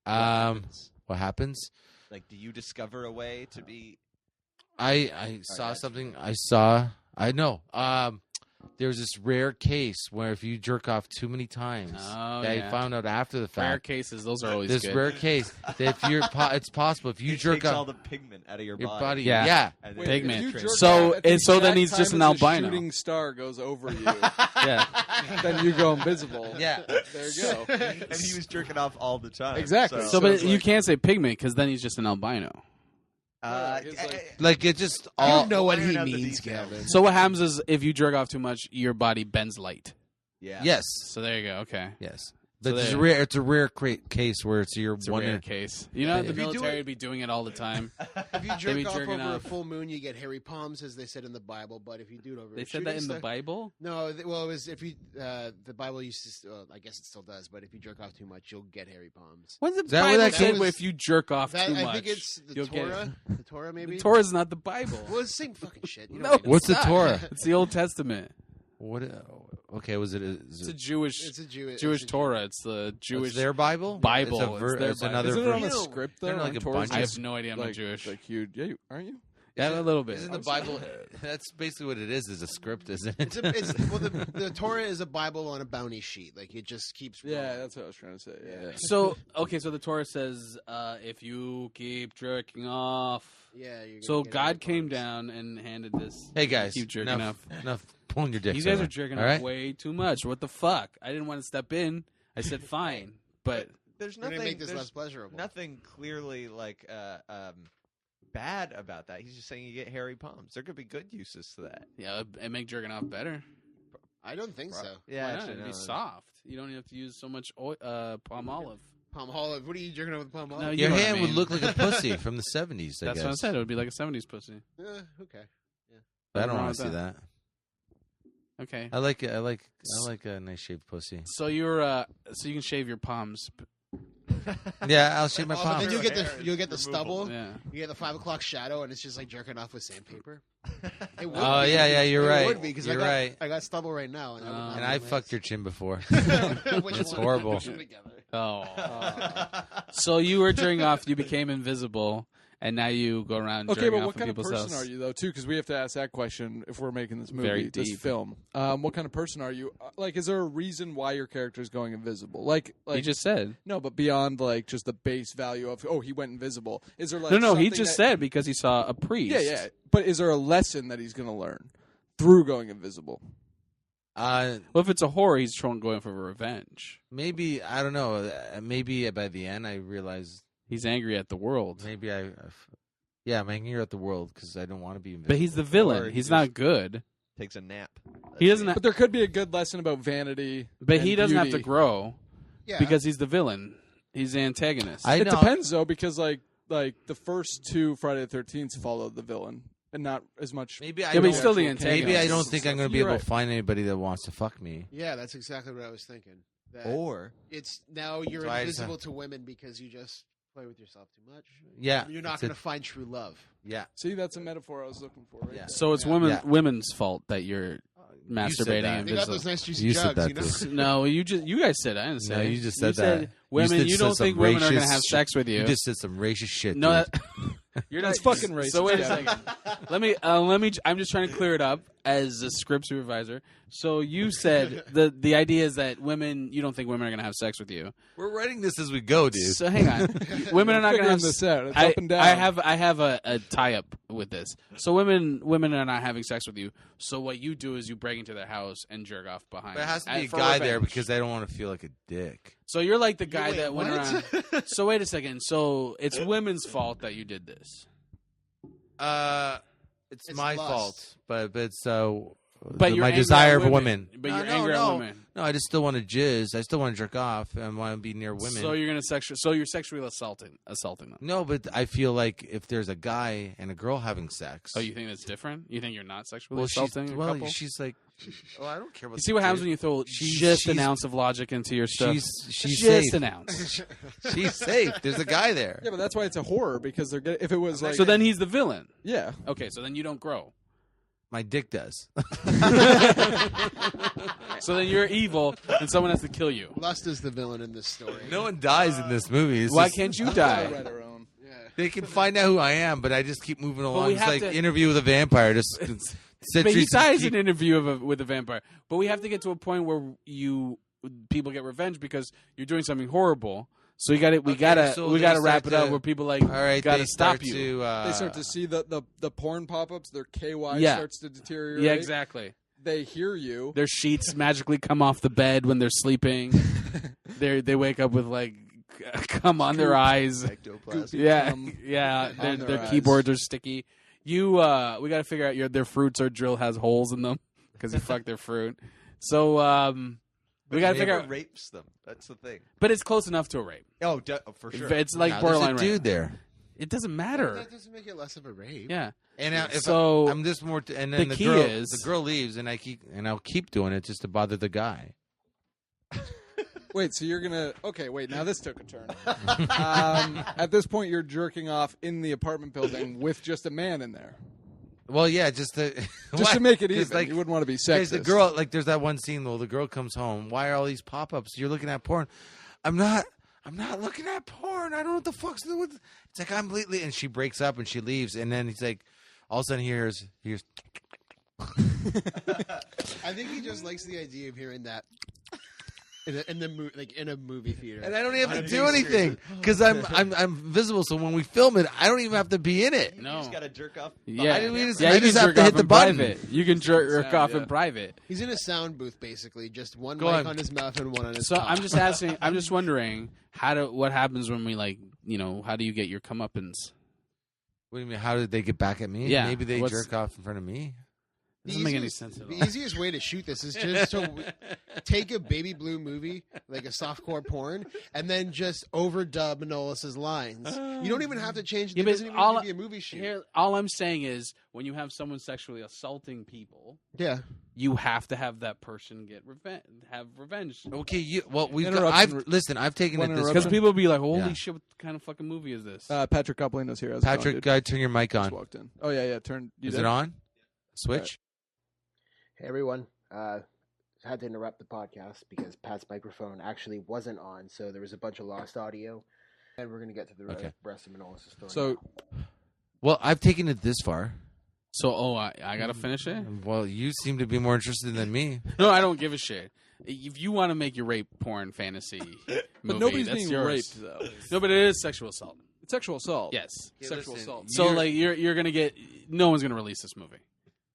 Speaker 5: What
Speaker 3: Um,
Speaker 5: happens?
Speaker 3: what happens?
Speaker 5: Like, do you discover a way to be?
Speaker 3: I saw
Speaker 5: that's-
Speaker 3: something. I know. There's this rare case where if you jerk off too many times,
Speaker 2: Oh,
Speaker 3: that
Speaker 2: yeah.
Speaker 3: I found out after the
Speaker 2: rare
Speaker 3: fact.
Speaker 2: cases, those are always
Speaker 3: This
Speaker 2: good.
Speaker 3: rare case that if you're, it's possible if you
Speaker 5: It
Speaker 3: jerk
Speaker 5: takes all
Speaker 3: off
Speaker 5: the pigment out of your
Speaker 3: body,
Speaker 2: Yeah.
Speaker 3: yeah.
Speaker 5: and
Speaker 4: Wait,
Speaker 5: then
Speaker 2: Pigment.
Speaker 4: if you
Speaker 5: it
Speaker 4: jerk
Speaker 2: So-
Speaker 4: off at the
Speaker 2: and so then
Speaker 4: exact
Speaker 2: he's just
Speaker 4: time
Speaker 2: an
Speaker 4: as a
Speaker 2: albino.
Speaker 4: shooting star goes over you,
Speaker 2: Yeah.
Speaker 4: then you go invisible.
Speaker 3: Yeah.
Speaker 4: There you go.
Speaker 5: and he was jerking off all the time.
Speaker 4: Exactly.
Speaker 2: So,
Speaker 4: So
Speaker 2: but
Speaker 4: it's
Speaker 2: you
Speaker 4: like-
Speaker 2: can't say pigment because then he's just an albino.
Speaker 4: It's like-
Speaker 3: Like it just
Speaker 6: I
Speaker 3: all.
Speaker 6: don't know what
Speaker 5: I don't
Speaker 6: he
Speaker 5: know the
Speaker 6: means,
Speaker 5: details.
Speaker 6: Gavin.
Speaker 2: So what happens is if you jerk off too much, your body bends light.
Speaker 5: Yeah.
Speaker 3: Yes,
Speaker 2: So there you go. Okay.
Speaker 3: yes.
Speaker 2: So
Speaker 3: But it's
Speaker 2: there-
Speaker 3: rare. It's a rare case where it's your
Speaker 2: It's a
Speaker 3: one.
Speaker 2: rare case. You know, the
Speaker 3: If
Speaker 6: you do
Speaker 2: military
Speaker 6: it-
Speaker 2: would be doing it all the time.
Speaker 6: If you
Speaker 2: They
Speaker 6: jerk
Speaker 2: be
Speaker 6: off
Speaker 2: jerking
Speaker 6: over a
Speaker 2: off.
Speaker 6: full moon, you get hairy palms, as they said in the Bible. But if you do it over
Speaker 2: They
Speaker 6: a
Speaker 2: said that
Speaker 6: shooting
Speaker 2: in the
Speaker 6: star-
Speaker 2: Bible.
Speaker 6: No, well, it was if you the Bible used to. Well, I guess it still does. But if you jerk off too much, you'll get hairy palms.
Speaker 2: When's the
Speaker 3: that where
Speaker 2: Bible
Speaker 3: that
Speaker 2: say
Speaker 6: came-
Speaker 2: if you jerk off
Speaker 6: That,
Speaker 2: too
Speaker 6: I
Speaker 2: much?
Speaker 6: think it's the
Speaker 2: you'll get it.
Speaker 6: Torah. The Torah, maybe.
Speaker 2: The Torah is not the Bible.
Speaker 6: Well, it's the same fucking shit. You know
Speaker 2: No,
Speaker 6: what I mean.
Speaker 3: What's the
Speaker 2: It's not.
Speaker 3: Torah?
Speaker 2: It's the Old Testament.
Speaker 3: What? Okay, was it?
Speaker 2: It's a Jewish
Speaker 6: It's a Jewish
Speaker 2: Torah. It's the Jewish
Speaker 3: It's their Bible.
Speaker 2: Bible.
Speaker 3: It's,
Speaker 2: their
Speaker 3: it's
Speaker 2: Bible.
Speaker 3: another.
Speaker 4: Isn't it on
Speaker 3: version.
Speaker 4: the script though?
Speaker 3: They're like
Speaker 4: on
Speaker 3: a
Speaker 4: Torah's
Speaker 3: bunch
Speaker 2: I
Speaker 4: just,
Speaker 2: have no idea. I'm
Speaker 4: like,
Speaker 2: not Jewish.
Speaker 4: Like huge. Yeah, aren't you?
Speaker 2: Yeah, a little bit.
Speaker 3: Isn't the Bible? That's basically what it is. Is a script, isn't it?
Speaker 6: The Torah is a Bible on a bounty sheet. Like it just keeps.
Speaker 4: Yeah,
Speaker 6: rolling.
Speaker 4: that's what I was trying to say. Yeah.
Speaker 2: So so the Torah says if you keep jerking off.
Speaker 6: Yeah. You're
Speaker 2: So
Speaker 6: gonna get
Speaker 2: God
Speaker 6: all
Speaker 2: came
Speaker 6: bumps.
Speaker 2: down and handed this.
Speaker 3: Hey guys,
Speaker 2: keep jerking
Speaker 3: enough,
Speaker 2: off.
Speaker 3: enough pulling your dicks.
Speaker 2: You guys
Speaker 3: over.
Speaker 2: are jerking
Speaker 3: all
Speaker 2: off
Speaker 3: right?
Speaker 2: way too much. What the fuck? I didn't want to step in. I said fine, but
Speaker 5: There's
Speaker 6: We're gonna
Speaker 5: nothing.
Speaker 6: make this
Speaker 5: there's
Speaker 6: less pleasurable.
Speaker 5: nothing clearly like bad about that. He's just saying you get hairy palms. There could be good uses to that.
Speaker 2: yeah, it make jerking off better.
Speaker 6: I don't think so.
Speaker 5: Yeah,
Speaker 2: Why not?
Speaker 5: actually,
Speaker 2: It'd be
Speaker 5: no.
Speaker 2: soft. You don't have to use so much palm olive.
Speaker 6: Palm olive. What are you jerking off with palm olive?
Speaker 2: No, you
Speaker 3: Your
Speaker 2: know what I
Speaker 3: hand would
Speaker 2: mean.
Speaker 3: look like a pussy from the 70s. I
Speaker 2: That's
Speaker 3: guess.
Speaker 2: what I said. It would be like a 70s pussy.
Speaker 6: Okay.
Speaker 3: But I don't
Speaker 2: Nothing wrong
Speaker 3: want
Speaker 2: with
Speaker 3: to see that.
Speaker 2: Okay.
Speaker 3: I like it. I like a nice shaved pussy.
Speaker 2: So you're so you can shave your palms.
Speaker 3: Yeah, I'll shave my
Speaker 6: Oh, but
Speaker 3: palms.
Speaker 6: then
Speaker 5: Your hair
Speaker 6: you'll
Speaker 5: is
Speaker 6: get the stubble.
Speaker 2: Yeah.
Speaker 6: You get the 5 o'clock shadow, and it's just like jerking off with sandpaper. It would
Speaker 3: Oh
Speaker 6: be.
Speaker 3: yeah, you're
Speaker 6: It
Speaker 3: right.
Speaker 6: would be, 'cause
Speaker 3: You're
Speaker 6: I got,
Speaker 3: right.
Speaker 6: I got stubble right now, and,
Speaker 3: And I fucked your chin before.
Speaker 6: Which
Speaker 3: It's
Speaker 6: one?
Speaker 3: horrible.
Speaker 6: Push them together.
Speaker 2: Oh. So you were jerking off. You became invisible, and now you go around
Speaker 4: Okay,
Speaker 2: jerking
Speaker 4: but
Speaker 2: off
Speaker 4: what
Speaker 2: in
Speaker 4: kind of
Speaker 2: people's
Speaker 4: person
Speaker 2: house.
Speaker 4: are you though? Too, because we have to ask that question if we're making this movie,
Speaker 2: Very
Speaker 4: this
Speaker 2: deep.
Speaker 4: film. What kind of person are you? Like, is there a reason why your character is going invisible? Like
Speaker 2: He just said.
Speaker 4: no, but beyond like just the base value of he went invisible. Is there like
Speaker 2: No, he
Speaker 4: something
Speaker 2: just
Speaker 4: that-
Speaker 2: said because he saw a priest.
Speaker 4: yeah. But is there a lesson that he's going to learn through going invisible?
Speaker 2: Well, if it's a horror, he's going for revenge.
Speaker 3: Maybe I don't know. Maybe by the end I realized
Speaker 2: He's angry at the world.
Speaker 3: maybe I'm angry at the world because I don't want to be invisible.
Speaker 2: But he's the villain.
Speaker 5: Or he
Speaker 2: He's
Speaker 5: just-
Speaker 2: not good.
Speaker 5: Takes a nap.
Speaker 2: He doesn't.
Speaker 4: But there could be a good lesson about vanity.
Speaker 2: But he
Speaker 4: and
Speaker 2: doesn't have to
Speaker 4: beauty.
Speaker 2: grow
Speaker 6: Yeah.
Speaker 2: because he's the villain. He's the antagonist.
Speaker 3: I
Speaker 4: It
Speaker 3: know.
Speaker 4: depends though, because like the first two Friday the 13th followed the villain, and not as much.
Speaker 3: Maybe I
Speaker 2: Yeah, but he's
Speaker 3: don't-
Speaker 2: still the
Speaker 4: actual
Speaker 2: antagonist.
Speaker 3: Maybe I
Speaker 4: chaos
Speaker 3: don't
Speaker 4: and
Speaker 3: think I'm
Speaker 4: stuff.
Speaker 3: going to be
Speaker 4: You're
Speaker 3: able
Speaker 4: right.
Speaker 3: to find anybody that wants to fuck me.
Speaker 6: Yeah, that's exactly what I was thinking. That
Speaker 5: Or
Speaker 6: it's now you're
Speaker 3: So I
Speaker 6: invisible to women because you just play with yourself too much.
Speaker 3: Yeah,
Speaker 6: You're not
Speaker 3: it's
Speaker 6: going
Speaker 3: a-
Speaker 6: to find true love.
Speaker 3: Yeah,
Speaker 4: See, that's a metaphor I was looking for. Right
Speaker 3: Yeah.
Speaker 4: there.
Speaker 2: So it's
Speaker 6: Yeah.
Speaker 2: women's fault that you're
Speaker 3: You said
Speaker 2: masturbating
Speaker 3: that.
Speaker 2: and
Speaker 6: They got
Speaker 2: visible.
Speaker 6: those nice juicy
Speaker 3: You said
Speaker 6: jugs,
Speaker 3: that,
Speaker 6: you know.
Speaker 3: dude.
Speaker 2: No, you guys said I didn't say.
Speaker 3: No,
Speaker 2: it.
Speaker 3: you just said that.
Speaker 2: Women,
Speaker 3: You
Speaker 2: you,
Speaker 3: said
Speaker 2: don't
Speaker 3: some
Speaker 2: think women are going to
Speaker 3: racist
Speaker 2: have
Speaker 3: shit.
Speaker 2: sex with you.
Speaker 3: You just said some racist shit.
Speaker 2: no,
Speaker 3: dude.
Speaker 2: you're
Speaker 4: That's
Speaker 2: not
Speaker 4: fucking racist.
Speaker 2: So wait a
Speaker 4: Kevin.
Speaker 2: second. Let me. I'm just trying to clear it up as a script supervisor. So you said the idea is that you don't think women are going to have sex with you.
Speaker 3: We're writing this as we go, dude.
Speaker 2: So hang on, women are not going to
Speaker 4: Figuring
Speaker 2: have
Speaker 4: this out. It's
Speaker 2: I,
Speaker 4: up and down.
Speaker 2: I have a tie up with this. So women are not having sex with you. So what you do is you break into their house and jerk off behind.
Speaker 3: But it has to be a
Speaker 2: for
Speaker 3: guy there
Speaker 2: revenge.
Speaker 3: because I don't want to feel like a dick.
Speaker 2: So you're like the guy
Speaker 6: Wait,
Speaker 2: that went
Speaker 6: what?
Speaker 2: around. So wait a second. So it's women's fault that you did this.
Speaker 3: It's
Speaker 6: It's
Speaker 3: my
Speaker 6: lust.
Speaker 3: fault, but it's
Speaker 2: But you're
Speaker 3: my
Speaker 2: angry
Speaker 3: desire
Speaker 2: at
Speaker 3: for women.
Speaker 2: But
Speaker 3: No,
Speaker 2: you're
Speaker 3: no,
Speaker 2: angry
Speaker 3: no.
Speaker 2: at women.
Speaker 3: No, I just still want to jizz. I still want to jerk off and want to be near women.
Speaker 2: So you're gonna So you're sexually assaulting them.
Speaker 3: No, but I feel like if there's a guy and a girl having sex.
Speaker 2: Oh, you think that's different? You think you're not sexually
Speaker 3: well,
Speaker 2: assaulting a couple?
Speaker 3: she's like, oh, I don't care about.
Speaker 2: You see what happens when you throw just an ounce of logic into your stuff.
Speaker 3: She's
Speaker 2: just
Speaker 3: safe.
Speaker 2: an ounce.
Speaker 3: She's safe. There's a guy there.
Speaker 4: Yeah, but that's why it's a horror because they're if it was like
Speaker 2: So then he's the villain.
Speaker 4: yeah.
Speaker 2: Okay, so then you don't grow.
Speaker 3: My dick does.
Speaker 2: So then you're evil, and someone has to kill you.
Speaker 6: Lust is the villain in this story.
Speaker 3: No one dies in this movie. It's
Speaker 2: Why
Speaker 3: just-
Speaker 2: can't you
Speaker 4: I
Speaker 2: die?
Speaker 4: read our own.
Speaker 6: Yeah.
Speaker 3: They can find out who I am, but I just keep moving along.
Speaker 2: we
Speaker 3: It's
Speaker 2: have
Speaker 3: like
Speaker 2: to-
Speaker 3: Interview with a Vampire. Just sit
Speaker 2: But he
Speaker 3: through-
Speaker 2: dies in an interview with a vampire. But we have to get to a point where people get revenge because you're doing something horrible. So we
Speaker 3: Okay,
Speaker 2: gotta
Speaker 3: so
Speaker 2: we
Speaker 3: they
Speaker 2: gotta wrap
Speaker 3: start
Speaker 2: it up
Speaker 3: to-
Speaker 2: where people like
Speaker 3: All right,
Speaker 2: gotta
Speaker 3: they
Speaker 2: stop
Speaker 3: start
Speaker 2: you.
Speaker 3: To,
Speaker 4: They start to see the porn pop-ups. Their KY
Speaker 2: Yeah.
Speaker 4: starts to deteriorate.
Speaker 2: Yeah, exactly.
Speaker 4: They hear you.
Speaker 2: Their sheets magically come off the bed when they're sleeping. They wake up with like cum on their eyes.
Speaker 5: ectoplasm.
Speaker 2: Yeah,
Speaker 4: cum
Speaker 2: yeah.
Speaker 4: on
Speaker 2: Their
Speaker 4: their eyes.
Speaker 2: keyboards are sticky. We got to figure out their fruits or drill has holes in them because you fucked their fruit. So we got to figure out.
Speaker 5: rapes them. That's the thing.
Speaker 2: But it's close enough to a rape.
Speaker 5: Oh, for sure.
Speaker 2: It's like
Speaker 3: Nah,
Speaker 2: borderline
Speaker 3: there's a dude
Speaker 2: rape.
Speaker 3: there.
Speaker 2: It doesn't matter.
Speaker 6: That doesn't make it less of a rape.
Speaker 2: Yeah.
Speaker 3: And if
Speaker 2: So,
Speaker 3: I'm just more, and then
Speaker 2: the
Speaker 3: the
Speaker 2: key
Speaker 3: girl,
Speaker 2: is-
Speaker 3: the girl leaves, and I'll keep doing it just to bother the guy.
Speaker 4: Wait, so you're gonna? Okay, wait. Now this took a turn. At this point, you're jerking off in the apartment building with just a man in there.
Speaker 3: Well, yeah, just to
Speaker 4: Just to make it
Speaker 3: 'Cause,
Speaker 4: even.
Speaker 3: like,
Speaker 4: You wouldn't want to be
Speaker 3: There's
Speaker 4: sexist.
Speaker 3: the girl, like, there's that one scene though. The girl comes home. Why are all these pop-ups? You're looking at porn. I'm not looking at porn. I don't know what the fuck's with. It's like I'm completely. And she breaks up and she leaves. And then he's like, all of a sudden, he hears.
Speaker 6: I think he just likes the idea of hearing that in a movie theater.
Speaker 3: And I don't even
Speaker 6: On
Speaker 3: have
Speaker 6: a
Speaker 3: to do
Speaker 6: big
Speaker 3: anything
Speaker 6: screen.
Speaker 3: because I'm visible. So when we film it, I don't even have to be in it.
Speaker 5: You
Speaker 2: No.
Speaker 5: just gotta jerk off.
Speaker 2: Yeah,
Speaker 3: I mean,
Speaker 2: yeah,
Speaker 3: I
Speaker 2: you
Speaker 3: just
Speaker 2: can
Speaker 3: have
Speaker 2: jerk
Speaker 3: to
Speaker 2: off
Speaker 3: hit the
Speaker 2: in
Speaker 3: button.
Speaker 2: private. You can jerk
Speaker 4: Sound,
Speaker 2: off
Speaker 4: yeah.
Speaker 2: in private.
Speaker 6: He's in a sound booth, basically, just one
Speaker 3: Go
Speaker 6: mic
Speaker 3: on.
Speaker 6: on his mouth and one on his.
Speaker 2: So
Speaker 6: cock.
Speaker 2: I'm just asking. I'm just wondering what happens when we how do you get your comeuppance?
Speaker 3: What do you mean? How did they get back at me?
Speaker 2: Yeah,
Speaker 3: Maybe they
Speaker 2: what's-
Speaker 3: jerk off in front of me.
Speaker 2: Doesn't make any sense at all.
Speaker 6: The easiest way to shoot this is just to take a baby blue movie, like a softcore porn, and then just overdub Manolis's lines. You don't even have to change.
Speaker 2: Yeah,
Speaker 6: It
Speaker 2: but
Speaker 6: doesn't even
Speaker 2: all-
Speaker 6: need to be a movie shoot.
Speaker 2: Here, all I'm saying is, when you have someone sexually assaulting people,
Speaker 6: Yeah,
Speaker 2: you have to have that person get revenge.
Speaker 3: Okay, we've
Speaker 4: Interruption.
Speaker 3: listen. I've taken
Speaker 4: One
Speaker 3: it this.
Speaker 2: Because people will be like, "Holy
Speaker 3: Yeah.
Speaker 2: shit! What kind of fucking movie is this?"
Speaker 4: Patrick Copolino's here. How's it going,
Speaker 3: Patrick,
Speaker 4: dude?
Speaker 3: guy, turn your mic
Speaker 4: Just
Speaker 3: on.
Speaker 4: walked in. Oh yeah, turn.
Speaker 3: Is it on? Switch.
Speaker 7: Hey everyone, had to interrupt the podcast because Pat's microphone actually wasn't on, so there was a bunch of lost audio, and we're going to get to the
Speaker 3: Okay.
Speaker 7: rest of Manolis' story.
Speaker 4: So
Speaker 3: Well, I've taken it this far.
Speaker 2: So, I gotta finish it.
Speaker 3: Well, you seem to be more interested than me.
Speaker 2: No, I don't give a shit. If you want to make your rape porn fantasy movie,
Speaker 4: but nobody's
Speaker 2: that's
Speaker 4: being
Speaker 2: yours.
Speaker 4: raped though.
Speaker 2: No, but it is sexual assault.
Speaker 4: It's sexual assault.
Speaker 2: Yes.
Speaker 4: Sexual
Speaker 3: listen,
Speaker 4: assault.
Speaker 2: So like you're gonna get no one's gonna release this movie.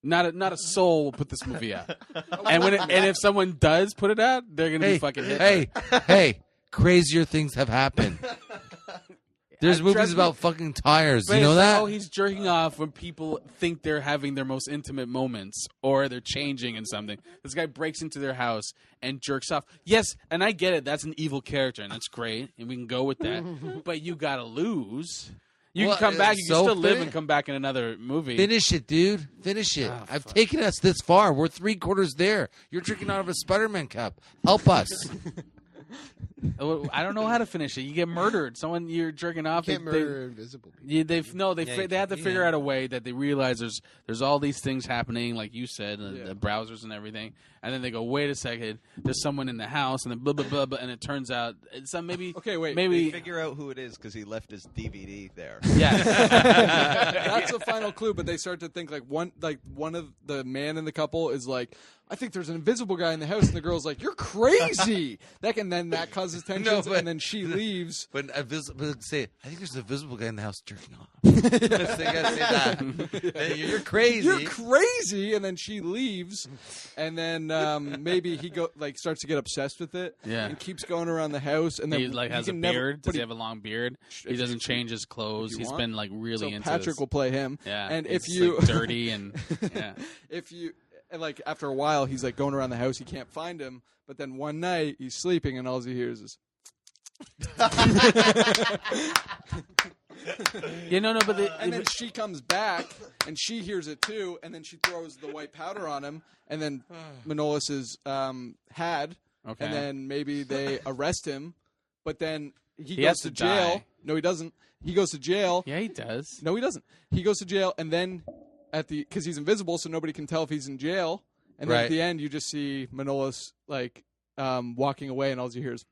Speaker 2: Not a soul will put this movie out. And if someone does put it out, they're gonna be fucking hit.
Speaker 3: Hey, crazier things have happened. There's movies
Speaker 2: trust me.
Speaker 3: about fucking tires.
Speaker 2: But
Speaker 3: You know
Speaker 2: it's like,
Speaker 3: that?
Speaker 2: oh, he's jerking off when people think they're having their most intimate moments or they're changing in something. This guy breaks into their house and jerks off. Yes, and I get it. That's an evil character, and that's great, and we can go with that. But you gotta lose. You
Speaker 3: Well,
Speaker 2: can come back. You can
Speaker 3: so
Speaker 2: still live
Speaker 3: fin-
Speaker 2: and come back in another movie.
Speaker 3: Finish it, dude. Finish it.
Speaker 2: Ah,
Speaker 3: I've
Speaker 2: fuck.
Speaker 3: taken us this far. We're 3/4 there. You're drinking out of a Spider-Man cup. Help us.
Speaker 2: I don't know how to finish it. You get murdered. Someone you're jerking off.
Speaker 6: can't murder invisible people.
Speaker 2: They have to figure
Speaker 3: yeah.
Speaker 2: out a way that they realize there's all these things happening, like you said,
Speaker 4: Yeah.
Speaker 2: the browsers and everything, and then they go, wait a second, there's someone in the house, and then blah blah blah, blah and it turns out it's some maybe
Speaker 4: Okay, wait.
Speaker 5: They
Speaker 2: maybe
Speaker 5: figure out who it is because he left his DVD there.
Speaker 2: yeah.
Speaker 4: That's a final clue, but they start to think like one of the man in the couple is like, I think there's an invisible guy in the house, and the girl's like, "You're crazy." That causes tensions,
Speaker 3: but-
Speaker 4: and then she leaves.
Speaker 3: But say, I think there's an invisible guy in the house jerking off. They gotta say that. Hey, you're crazy.
Speaker 4: You're crazy, and then she leaves, and then maybe he starts to get obsessed with it,
Speaker 2: Yeah.
Speaker 4: and keeps going around the house, and then
Speaker 2: He like has a
Speaker 4: can never-
Speaker 2: beard.
Speaker 4: but
Speaker 2: Does he have a long beard? He
Speaker 4: if
Speaker 2: doesn't
Speaker 4: you-
Speaker 2: change his clothes.
Speaker 4: you
Speaker 2: He's
Speaker 4: want.
Speaker 2: been like really
Speaker 4: so
Speaker 2: into
Speaker 4: Patrick
Speaker 2: this.
Speaker 4: will play him,
Speaker 2: Yeah,
Speaker 4: and
Speaker 2: he's,
Speaker 4: if you
Speaker 2: like, dirty and yeah.
Speaker 4: if you and like after a while he's like going around the house, he can't find him, but then one night he's sleeping and all he hears is
Speaker 2: Yeah, no, but
Speaker 4: and then she comes back and she hears it too, and then she throws the white powder on him, and then Manolis is had,
Speaker 2: okay.
Speaker 4: and then maybe they arrest him, but then he
Speaker 2: has
Speaker 4: goes to
Speaker 2: to
Speaker 4: jail.
Speaker 2: die.
Speaker 4: No, he doesn't. He goes to jail.
Speaker 2: yeah, he does.
Speaker 4: No, he doesn't. He goes to jail, and then because he's invisible, so nobody can tell if he's in jail. And then
Speaker 3: Right.
Speaker 4: at the end, you just see Manolis walking away, and all you hear is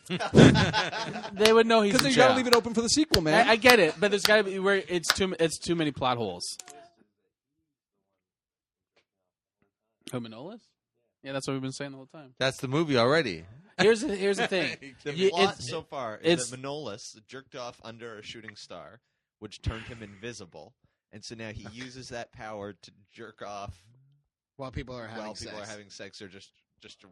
Speaker 2: They would know he's
Speaker 4: because
Speaker 2: in
Speaker 4: you
Speaker 2: jail.
Speaker 4: gotta leave it open for the sequel, man.
Speaker 2: I get it, but there's got to be where it's too many plot holes. Who, Manolis? Yeah, that's what we've been saying the whole time.
Speaker 3: That's the movie already.
Speaker 2: Here's the thing.
Speaker 5: The
Speaker 2: You-
Speaker 5: plot
Speaker 2: it's-
Speaker 5: so far
Speaker 2: it's-
Speaker 5: is that Manolis jerked off under a shooting star, which turned him invisible, and so now he uses that power to jerk off
Speaker 6: While people are having
Speaker 5: while
Speaker 6: sex.
Speaker 5: people are having sex or just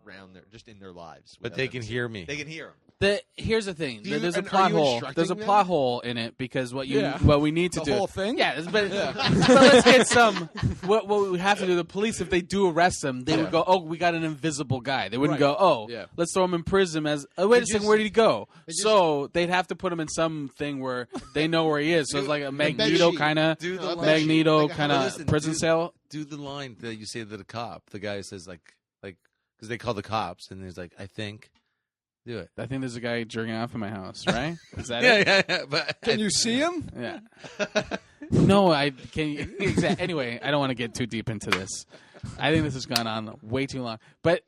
Speaker 5: around just in their lives.
Speaker 3: But
Speaker 5: without
Speaker 3: they
Speaker 5: them
Speaker 3: can
Speaker 5: seeing-
Speaker 3: hear me.
Speaker 5: They can hear him.
Speaker 2: Here's the thing.
Speaker 6: Do you-
Speaker 2: There's a
Speaker 6: and are
Speaker 2: plot
Speaker 6: you
Speaker 2: hole.
Speaker 6: instructing
Speaker 2: There's a
Speaker 6: them?
Speaker 2: plot hole in it because what
Speaker 4: Yeah.
Speaker 2: we need to
Speaker 4: The
Speaker 2: do
Speaker 4: whole thing?
Speaker 2: Yeah, but let's get some. What we have to do? The police, if they do arrest him, they would go, "Oh, we got an invisible guy." They wouldn't
Speaker 4: Right.
Speaker 2: go, "Oh,
Speaker 4: Yeah.
Speaker 2: let's throw him in prison." As wait a second, where did he go?
Speaker 6: just-
Speaker 2: So they'd have to put him in something where they know where he is. So it's like a Magneto
Speaker 6: sheet.
Speaker 2: kind of
Speaker 3: Do the
Speaker 6: No,
Speaker 3: line.
Speaker 2: Magneto
Speaker 6: Like a
Speaker 2: kind of
Speaker 3: listen,
Speaker 2: prison
Speaker 3: dude.
Speaker 2: cell.
Speaker 3: Do the line that you say to the cop. The guy says like because they call the cops and he's like, I think. Do it.
Speaker 2: I think there's a guy jerking off in my house, right? Is that
Speaker 3: Yeah,
Speaker 2: it?
Speaker 3: yeah. But
Speaker 4: Can you see him?
Speaker 2: Yeah. No, I can. Exactly. Anyway, I don't want to get too deep into this. I think this has gone on way too long, but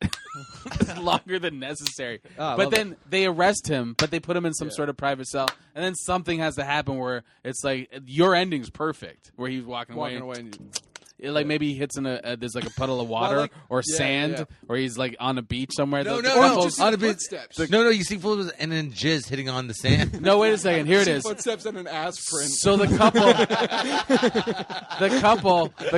Speaker 2: longer than necessary. But then they arrest him, but they put him in some sort of private cell, and then something has to happen where it's like your ending's perfect, where he's walking away. Like maybe he hits in there's like a puddle of water or sand, or he's like on a beach somewhere.
Speaker 3: No,
Speaker 4: on a beach.
Speaker 3: No, you see footsteps and then jizz hitting on the sand.
Speaker 2: No, wait a second. Here it is.
Speaker 4: Footsteps and an ass print.
Speaker 2: So the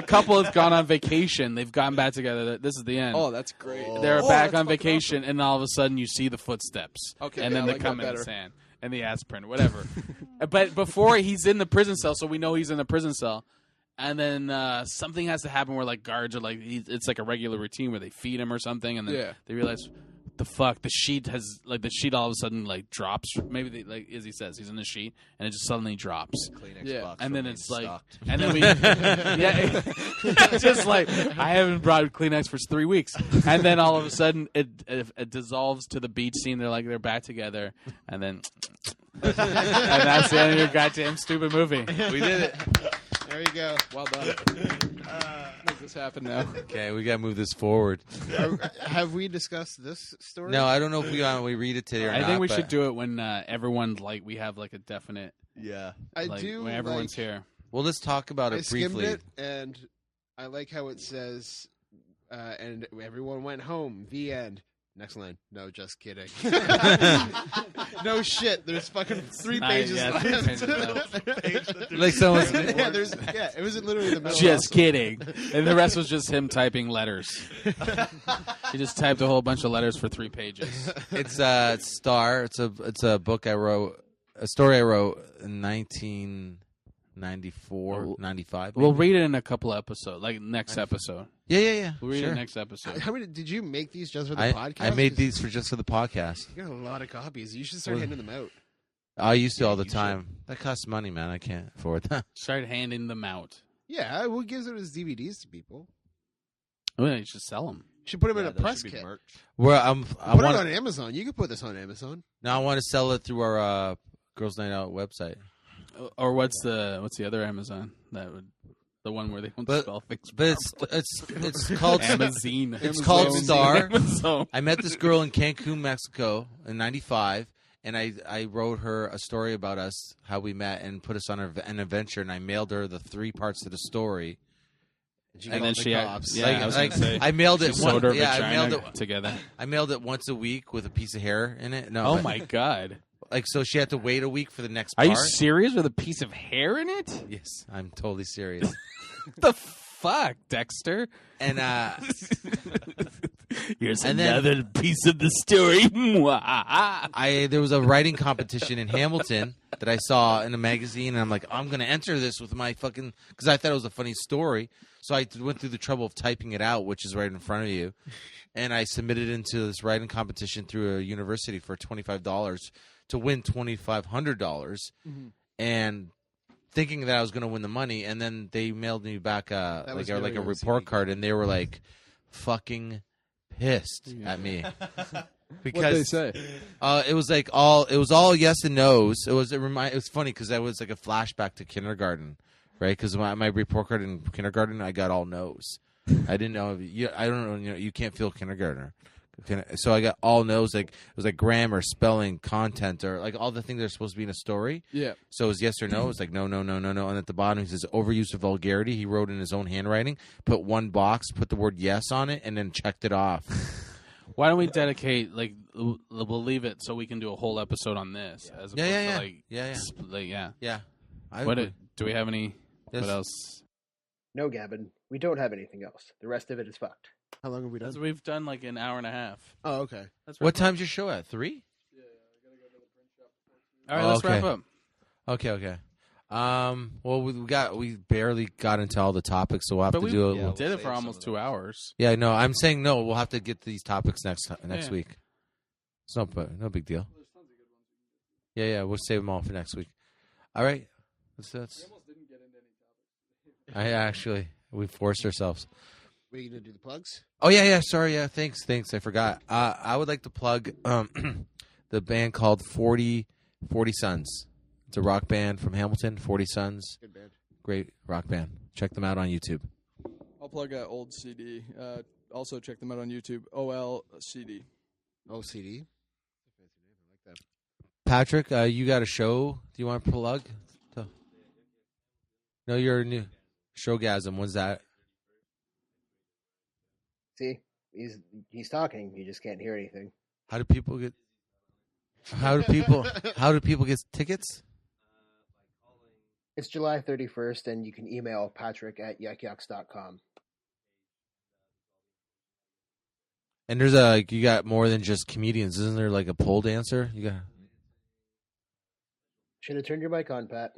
Speaker 2: couple has gone on vacation. They've gotten back together. This is the end.
Speaker 4: Oh, that's great.
Speaker 2: They're back on vacation, and all of a sudden you see the footsteps.
Speaker 4: Okay,
Speaker 2: and then
Speaker 4: I
Speaker 2: they
Speaker 4: like
Speaker 2: come
Speaker 4: that
Speaker 2: in the
Speaker 4: better.
Speaker 2: sand and the ass print, whatever. But before he's in the prison cell, so we know he's in the prison cell. And then something has to happen where like guards are like it's like a regular routine where they feed him or something, and then they realize what the fuck, the sheet all of a sudden like drops. Maybe they, like Izzy says, he's in the sheet and it just suddenly drops.
Speaker 5: Kleenex box
Speaker 2: And then
Speaker 5: remains
Speaker 2: it's like,
Speaker 5: stocked.
Speaker 2: and then we it's just like I haven't brought Kleenex for 3 weeks, and then all of a sudden it dissolves to the beach scene. They're back together, and then and that's the end of your goddamn stupid movie.
Speaker 3: We did it.
Speaker 6: There you go.
Speaker 4: Well done. Make this happen now.
Speaker 3: Okay, we gotta move this forward.
Speaker 6: Have we discussed this story?
Speaker 3: No, I don't know if we read it today or not.
Speaker 2: I think we
Speaker 3: but
Speaker 2: should do it when everyone's like we have like a definite
Speaker 6: I
Speaker 2: like,
Speaker 6: do.
Speaker 2: when everyone's here.
Speaker 3: Well, let's talk about
Speaker 6: I
Speaker 3: it
Speaker 6: skimmed
Speaker 3: briefly.
Speaker 6: it, and I like how it says, and everyone went home. The end. Next line. No, just kidding. No shit. There's fucking 3 pages left.
Speaker 3: Like someone's
Speaker 6: it was literally the middle.
Speaker 2: Just kidding. And the rest was just him typing letters. He just typed a whole bunch of letters for 3 pages.
Speaker 3: It's Star. It's a book I wrote, a story I wrote in 1994, 95.
Speaker 2: We'll
Speaker 3: maybe.
Speaker 2: read it in a couple episodes, like next episode.
Speaker 3: Yeah.
Speaker 2: We'll read
Speaker 3: sure.
Speaker 2: it next episode.
Speaker 6: How many did you make these just for the
Speaker 3: I
Speaker 6: podcast?
Speaker 3: made these just for the podcast.
Speaker 6: You got a lot of copies. You should start handing them out.
Speaker 3: I used to all the
Speaker 6: you
Speaker 3: time. That costs money, man. I can't afford that.
Speaker 2: Start handing them out.
Speaker 6: Yeah, who gives it as DVDs to people?
Speaker 2: Well, you should sell them.
Speaker 6: You should put them in a
Speaker 5: those
Speaker 6: press
Speaker 5: should be
Speaker 6: kit.
Speaker 5: merch.
Speaker 3: Where I
Speaker 6: Put
Speaker 3: want
Speaker 6: it on Amazon. You could put this on Amazon.
Speaker 3: now. I want to sell it through our Girls Night Out website.
Speaker 2: Or what's the other Amazon that would the one where they don't
Speaker 3: But-
Speaker 2: spell things?
Speaker 3: But
Speaker 2: properly?
Speaker 3: it's called
Speaker 2: Amazon.
Speaker 3: It's called Star.
Speaker 2: Amazon.
Speaker 3: I met this girl in Cancun, Mexico in '95, and I wrote her a story about us, how we met, and put us on an adventure. And I mailed her the 3 parts of the story.
Speaker 2: And then she, I was
Speaker 3: Like,
Speaker 2: gonna say,
Speaker 3: I mailed it.
Speaker 2: she sewed her
Speaker 3: I
Speaker 2: vagina
Speaker 3: mailed it.
Speaker 2: together.
Speaker 3: I mailed it once a week with a piece of hair in it. No,
Speaker 2: Oh
Speaker 3: but,
Speaker 2: my god!
Speaker 3: Like so, she had to wait a week for the next
Speaker 2: Are
Speaker 3: part.
Speaker 2: you serious with a piece of hair in it?
Speaker 3: Yes, I'm totally serious.
Speaker 2: The fuck, Dexter?
Speaker 3: And
Speaker 2: Here's
Speaker 3: And then-
Speaker 2: another piece of the story.
Speaker 3: there was a writing competition in Hamilton that I saw in a magazine, and I'm like, I'm gonna enter this with my fucking, because I thought it was a funny story. So I went through the trouble of typing it out, which is right in front of you, and I submitted into this writing competition through a university for $25 to win $2,500, and thinking that I was going to win the money, and then they mailed me back a
Speaker 6: was
Speaker 3: like
Speaker 6: really
Speaker 3: a
Speaker 6: on
Speaker 3: report
Speaker 6: CD.
Speaker 3: card, and they were like fucking pissed at me
Speaker 4: What'd
Speaker 3: because
Speaker 4: they say?
Speaker 3: it was like it was all yes and no's. It was funny because that was like a flashback to kindergarten, right? Because my report card in kindergarten, I got all no's. I didn't know. I don't know. You can't feel kindergartner. So I got all no's. Like it was like grammar, spelling, content, or like all the things that are supposed to be in a story.
Speaker 4: Yeah.
Speaker 3: So it was yes or no. It's like no. And at the bottom he says overuse of vulgarity. He wrote in his own handwriting, put one box, put the word yes on it, and then checked it off.
Speaker 2: Why don't we dedicate like we'll leave it so we can do a whole episode on this as opposed
Speaker 3: Yeah.
Speaker 2: to like
Speaker 3: Yeah.
Speaker 2: yeah.
Speaker 3: I
Speaker 2: What
Speaker 3: would-
Speaker 2: do we have any?
Speaker 3: Yes.
Speaker 2: What else?
Speaker 7: No, Gavin, we don't have anything else. The rest of it is fucked.
Speaker 6: How long have we
Speaker 2: That's
Speaker 6: done?
Speaker 2: we've done like an hour and a half.
Speaker 6: Oh, okay.
Speaker 2: Let's
Speaker 3: What
Speaker 2: wrap up.
Speaker 3: time's your show at? 3?
Speaker 2: All right,
Speaker 3: Oh,
Speaker 2: let's wrap
Speaker 3: okay.
Speaker 2: up.
Speaker 3: Okay. Well, we barely got into all the topics, so we'll have
Speaker 2: But
Speaker 3: to
Speaker 2: we
Speaker 3: do it.
Speaker 5: yeah,
Speaker 3: Yeah,
Speaker 2: did it
Speaker 5: save
Speaker 2: for
Speaker 5: some
Speaker 2: almost
Speaker 5: of
Speaker 2: 2
Speaker 5: those.
Speaker 2: hours.
Speaker 3: no, I'm saying no. We'll have to get these topics next
Speaker 2: Yeah.
Speaker 3: week. It's no big deal. Yeah, we'll save them all for next week. All right. That's we forced ourselves.
Speaker 6: We gonna do the plugs?
Speaker 3: Oh yeah. Sorry, yeah. Thanks. I forgot. I would like to plug the band called 40 Sons. It's a rock band from Hamilton. 40 Sons.
Speaker 6: Good band.
Speaker 3: Great rock band. Check them out on YouTube.
Speaker 4: I'll plug a old CD. Also check them out on YouTube. OLCD.
Speaker 6: OCD.
Speaker 3: Patrick, you got a show? Do you want to plug? No, you're new. Showgasm. When's that?
Speaker 7: See, he's talking. You just can't hear anything.
Speaker 3: How do people get tickets?
Speaker 7: It's July 31st, and you can email patrick@yuckyucks.com.
Speaker 3: And there's you got more than just comedians. Isn't there like a pole dancer? You got.
Speaker 7: Should have turned your mic on, Pat.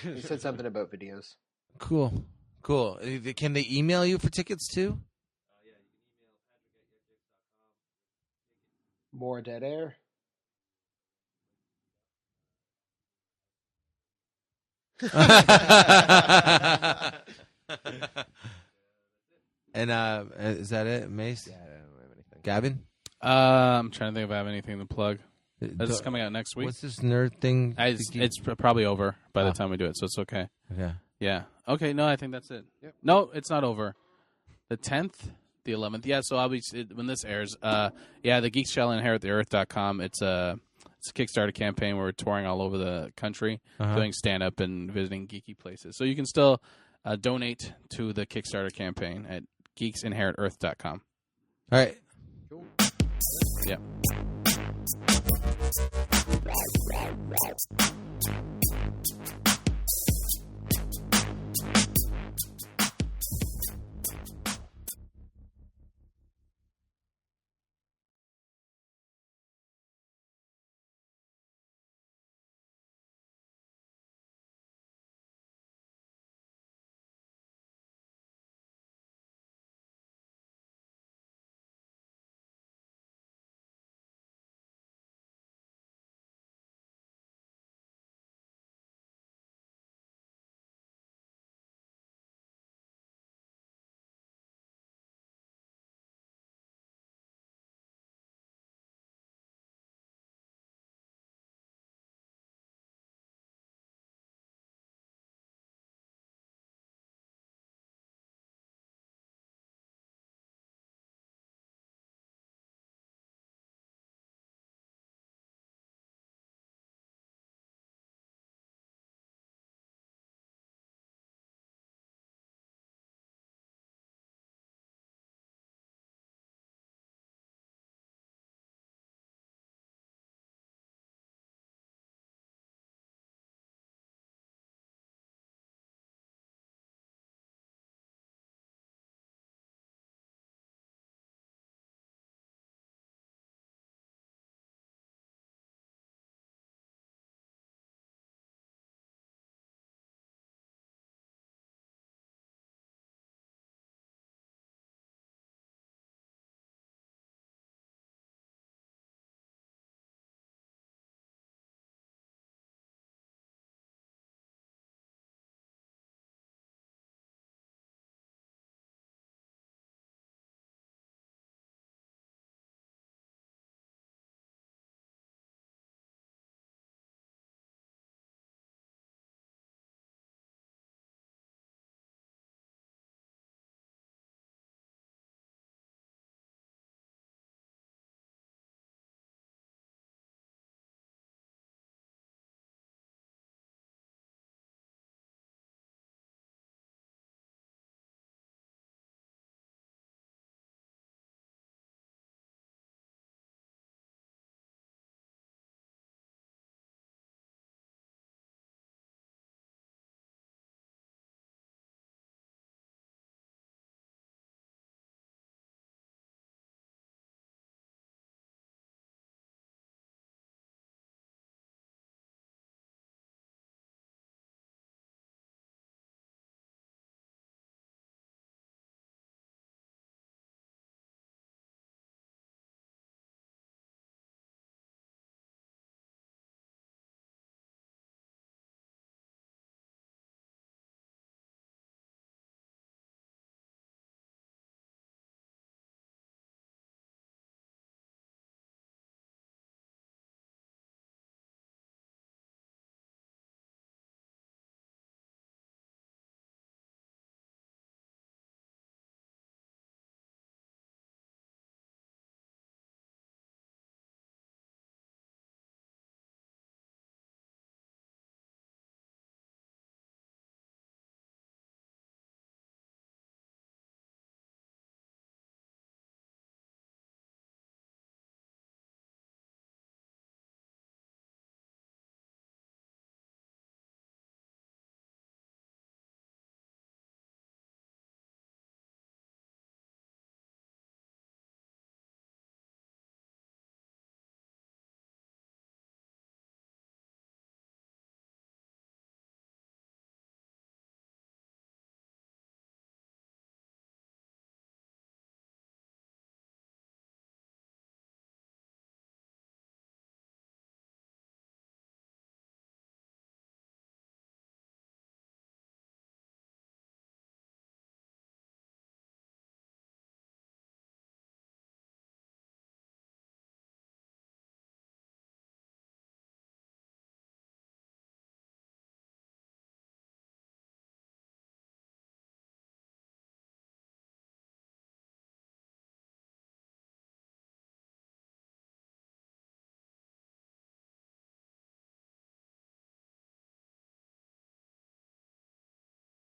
Speaker 7: You said something about videos.
Speaker 3: Cool. Can they email you for tickets too?
Speaker 7: More dead air.
Speaker 3: And is that it, Mace?
Speaker 5: Yeah, I don't have anything.
Speaker 3: Gavin?
Speaker 2: I'm trying to think if I have anything to plug. This is coming out next week.
Speaker 3: What's this nerd thing?
Speaker 2: It's probably over by the time we do it, so it's okay.
Speaker 3: Okay.
Speaker 2: Yeah. Okay, no, I think that's it.
Speaker 6: Yep.
Speaker 2: No, it's not over. The 10th, the 11th. Yeah, so when this airs, the Geeks Shall Inherit the Earth.com. It's a Kickstarter campaign where we're touring all over the country, doing stand-up and visiting geeky places. So you can still donate to the Kickstarter campaign at geeksinheritearth.com.
Speaker 3: All right.
Speaker 6: Cool.
Speaker 2: Yeah.